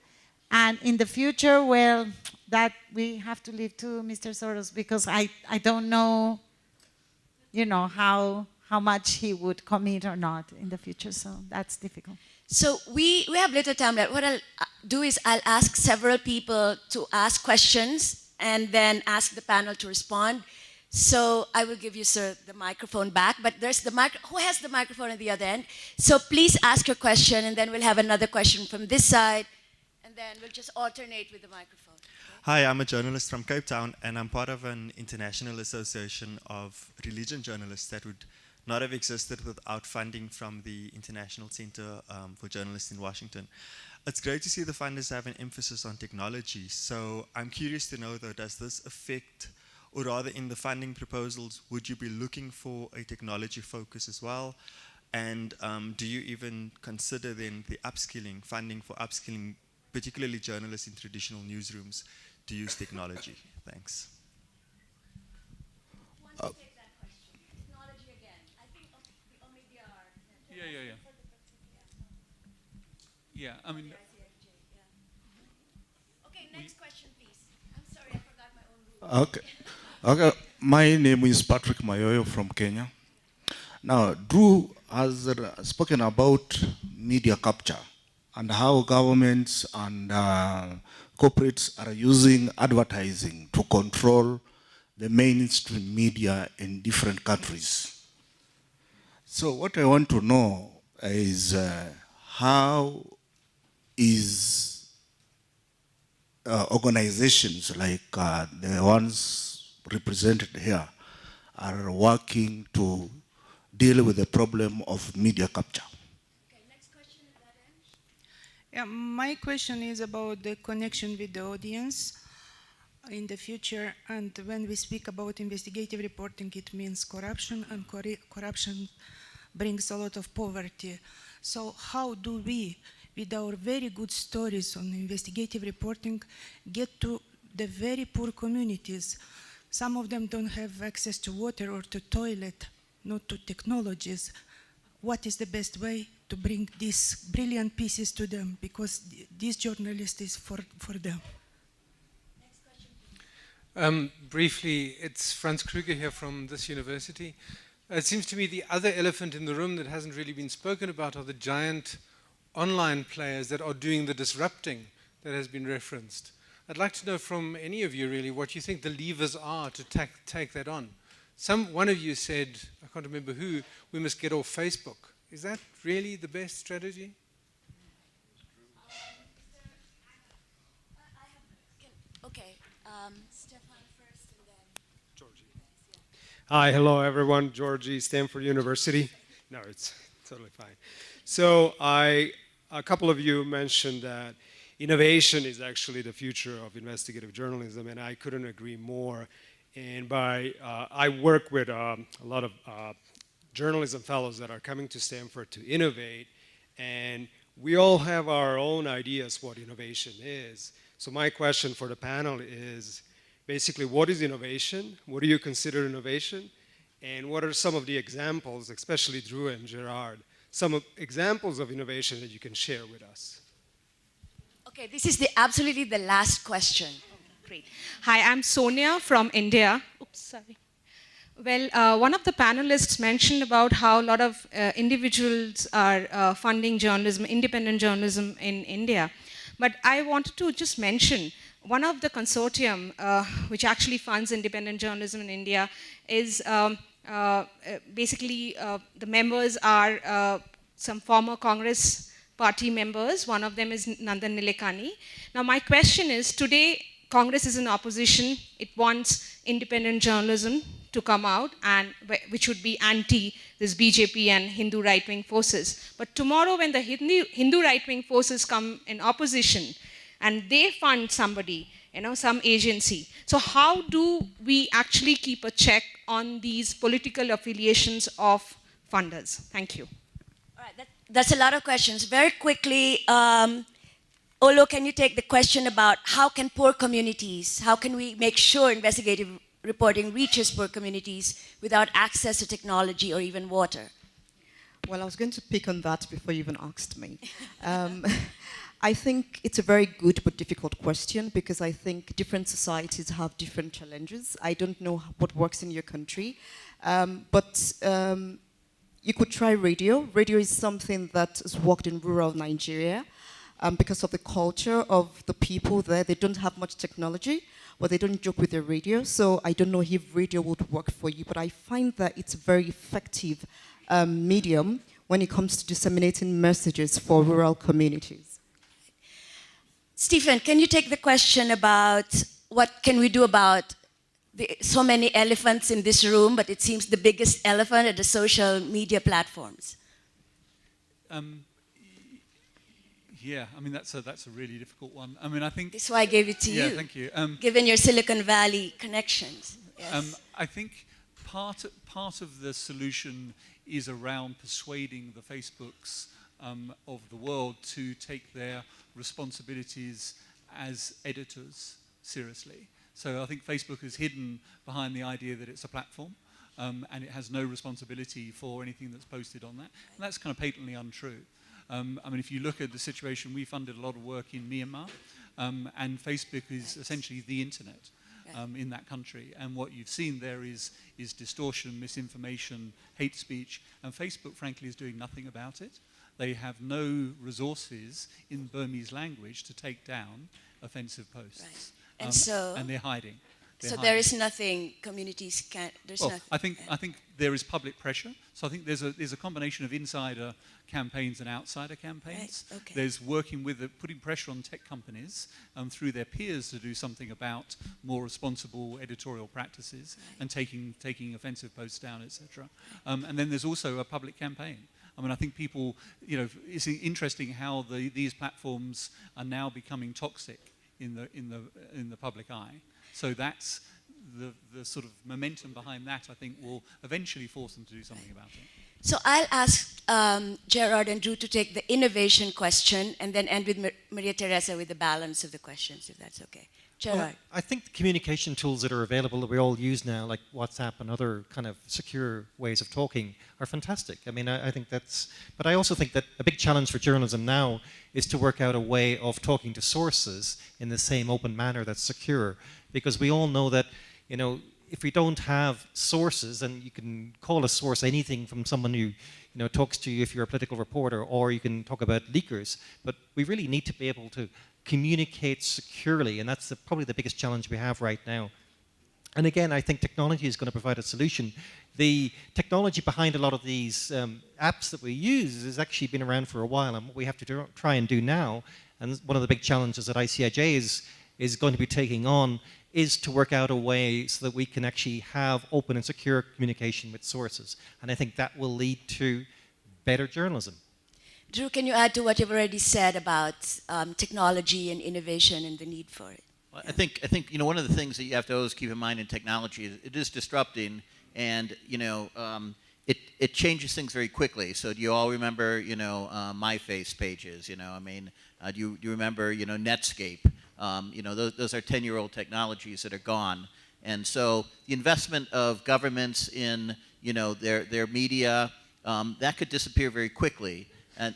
C: And in the future, well, that we have to leave to Mr. Soros, because I don't know, how much he would commit or not in the future. So that's difficult.
A: So we have little time left. What I'll do is I'll ask several people to ask questions and then ask the panel to respond. So I will give you, sir, the microphone back. But there's the who has the microphone at the other end? So please ask your question, and then we'll have another question from this side, and then we'll just alternate with the microphone. Okay?
N: Hi, I'm a journalist from Cape Town, and I'm part of an international association of religion journalists that would not have existed without funding from the International Center for Journalists in Washington. It's great to see the funders have an emphasis on technology. So I'm curious to know, though, does this affect, or rather in the funding proposals, would you be looking for a technology focus as well? And do you even consider then the upskilling, funding for upskilling, particularly journalists in traditional newsrooms, to use technology? Thanks.
B: Yeah, I mean...
A: Okay, next question, please. I'm sorry, I forgot my own rule.
O: Okay. My name is Patrick Mayoyo from Kenya. Now, Drew has spoken about media capture and how governments and corporates are using advertising to control the mainstream media in different countries. So what I want to know is how is organizations like the ones represented here are working to deal with the problem of media capture?
A: Okay, next question at that end.
P: Yeah, my question is about the connection with the audience in the future. And when we speak about investigative reporting, it means corruption, and corruption brings a lot of poverty. So how do we, with our very good stories on investigative reporting, get to the very poor communities. Some of them don't have access to water or to toilet, not to technologies. What is the best way to bring these brilliant pieces to them? Because this journalist is for them.
Q: Briefly, it's Franz Kruger here from this university. It seems to me the other elephant in the room that hasn't really been spoken about are the giant online players that are doing the disrupting that has been referenced. I'd like to know from any of you really what you think the levers are to take that on. One of you said, I can't remember who, we must get off Facebook. Is that really the best strategy?
A: Okay, Stefan first and then
R: Georgie. Hi, hello everyone. Georgie, Stanford University. No, it's totally fine. So a couple of you mentioned that innovation is actually the future of investigative journalism, and I couldn't agree more. And I work with a lot of journalism fellows that are coming to Stanford to innovate, and we all have our own ideas what innovation is. So my question for the panel is basically, what is innovation? What do you consider innovation? And what are some of the examples, especially Drew and Gerard, some examples of innovation that you can share with us?
A: Okay, this is absolutely the last question.
S: Great. Hi, I'm Sonia from India. Oops, sorry. Well, one of the panelists mentioned about how a lot of individuals are funding journalism, independent journalism in India. But I wanted to just mention one of the consortium which actually funds independent journalism in India is basically the members are some former Congress party members. One of them is Nandan Nilekani. Now my question is, today Congress is in opposition. It wants independent journalism to come out, and which would be anti this BJP and Hindu right-wing forces. But tomorrow when the Hindu right-wing forces come in opposition and they fund somebody, some agency. So how do we actually keep a check on these political affiliations of funders? Thank you.
A: All right, that's a lot of questions. Very quickly, Olo, can you take the question about how can poor communities, how can we make sure investigative reporting reaches poor communities without access to technology or even water?
F: Well, I was going to pick on that before you even asked me. I think it's a very good but difficult question because I think different societies have different challenges. I don't know what works in your country, but you could try radio. Radio is something that has worked in rural Nigeria because of the culture of the people there. They don't have much technology, but they don't joke with their radio. So I don't know if radio would work for you, but I find that it's a very effective medium when it comes to disseminating messages for rural communities.
A: Stephen, can you take the question about what can we do about so many elephants in this room, but it seems the biggest elephant are the social media platforms?
B: Yeah, I mean, that's a really difficult one. I mean, I think...
A: That's why I gave it to you.
B: Yeah, thank you.
A: Given your Silicon Valley connections. Yes.
B: I think part of the solution is around persuading the Facebooks of the world to take their responsibilities as editors seriously. So I think Facebook is hidden behind the idea that it's a platform and it has no responsibility for anything that's posted on that. And that's kind of patently untrue. I mean, if you look at the situation, we funded a lot of work in Myanmar, and Facebook is essentially the internet in that country. And what you've seen there is distortion, misinformation, hate speech, and Facebook, frankly, is doing nothing about it. They have no resources in Burmese language to take down offensive posts.
A: Right.
B: And they're hiding.
A: There is nothing communities can. There's
B: well,
A: nothing.
B: I think there is public pressure. So I think there's a combination of insider campaigns and outsider campaigns.
A: Right. Okay.
B: There's working with putting pressure on tech companies through their peers to do something about more responsible editorial practices and taking offensive posts down, etc. And then there's also a public campaign. I mean, I think people, it's interesting how these platforms are now becoming toxic in the public eye. So that's the sort of momentum behind that, I think, will eventually force them to do something about it.
A: So I'll ask Gerard and Drew to take the innovation question and then end with Maria Teresa with the balance of the questions, if that's okay. Gerard.
D: I think the communication tools that are available that we all use now, like WhatsApp and other kind of secure ways of talking, are fantastic. I mean, I think that's... But I also think that a big challenge for journalism now is to work out a way of talking to sources in the same open manner that's secure. Because we all know that, you know, if we don't have sources, and you can call a source anything from someone who, you know, talks to you if you're a political reporter, or you can talk about leakers, but we really need to be able to communicate securely, and that's probably the biggest challenge we have right now. And again, I think technology is going to provide a solution. The technology behind a lot of these apps that we use has actually been around for a while, and what we have to try and do now, and one of the big challenges that ICIJ is going to be taking on, is to work out a way so that we can actually have open and secure communication with sources. And I think that will lead to better journalism.
A: Drew, can you add to what you've already said about technology and innovation and the need for it?
E: Well, I think you know, one of the things that you have to always keep in mind in technology is it is disrupting, and you know, it changes things very quickly. So do you all remember, you know, MyFace pages? You know, I mean, do you remember, you know, Netscape? You know, those are 10-year-old technologies that are gone, and so the investment of governments in, you know, their media, that could disappear very quickly.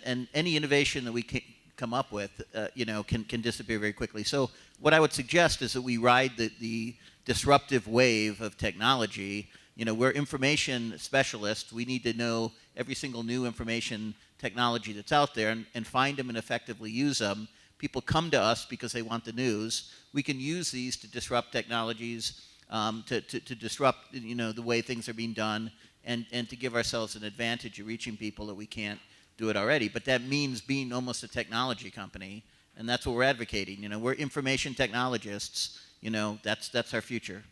E: And any innovation that we can come up with, you know, can disappear very quickly. So what I would suggest is that we ride the disruptive wave of technology. You know, we're information specialists. We need to know every single new information technology that's out there and find them and effectively use them. People come to us because they want the news. We can use these to disrupt technologies, to disrupt, you know, the way things are being done, and to give ourselves an advantage of reaching people that we can't do it already. But that means being almost a technology company, and that's what we're advocating. You know, we're information technologists. You know, that's our future.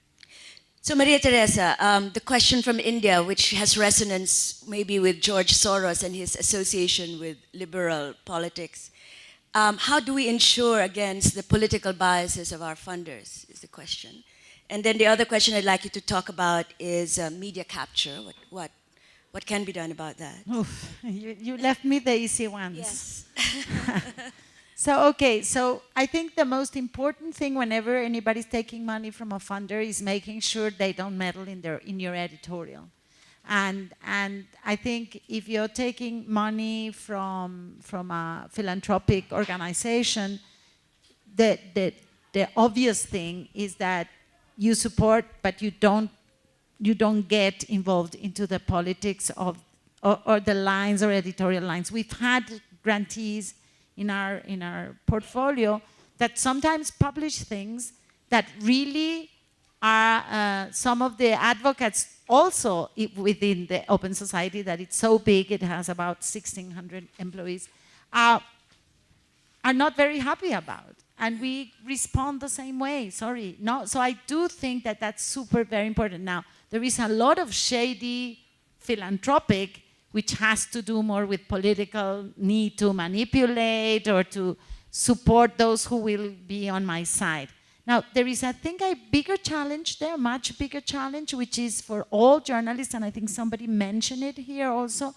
A: So Maria Teresa, the question from India, which has resonance maybe with George Soros and his association with liberal politics. How do we ensure against the political biases of our funders, is the question. And then the other question I'd like you to talk about is media capture. What can be done about that?
C: Oof, you left me the easy ones.
A: Yes.
C: So I think the most important thing whenever anybody's taking money from a funder is making sure they don't meddle in your editorial. And I think if you're taking money from a philanthropic organization, the obvious thing is that you support, but you don't get involved into the politics of or the lines or editorial lines. We've had grantees in our portfolio that sometimes publish things that really are some of the advocates also within the Open Society, that it's so big, it has about 1,600 employees, are not very happy about. And we respond the same way, sorry. No, so I do think that that's very important. Now, there is a lot of shady philanthropic, which has to do more with political need to manipulate or to support those who will be on my side. Now, there is, I think, a bigger challenge there, much bigger challenge, which is for all journalists, and I think somebody mentioned it here also,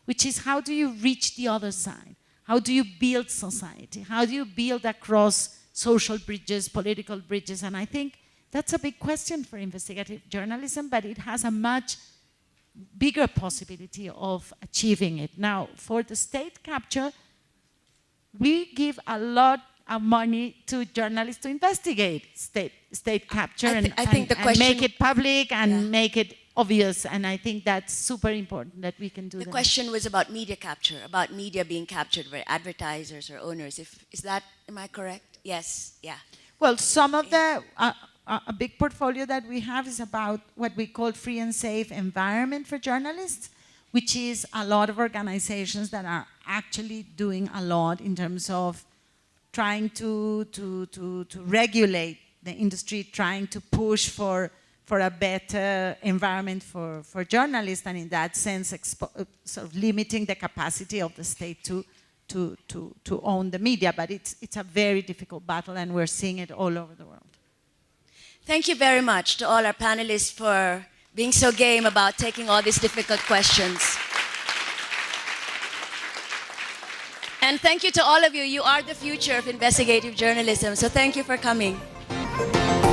C: which is how do you reach the other side? How do you build society? How do you build across social bridges, political bridges? And I think that's a big question for investigative journalism, but it has a much bigger possibility of achieving it. Now, for the state capture, we give a lot of money to journalists to investigate state capture and make it public and make it obvious. And I think that's super important that we can do that.
A: The question was about media capture, about media being captured by advertisers or owners. Am I correct? Yes, yeah.
C: Well, some of the, a big portfolio that we have is about what we call free and safe environment for journalists, which is a lot of organizations that are actually doing a lot in terms of trying to regulate the industry, trying to push for a better environment for journalists, and in that sense, sort of limiting the capacity of the state to own the media. But it's a very difficult battle, and we're seeing it all over the world.
A: Thank you very much to all our panelists for being so game about taking all these difficult questions. And thank you to all of you. You are the future of investigative journalism, so thank you for coming.
T: you.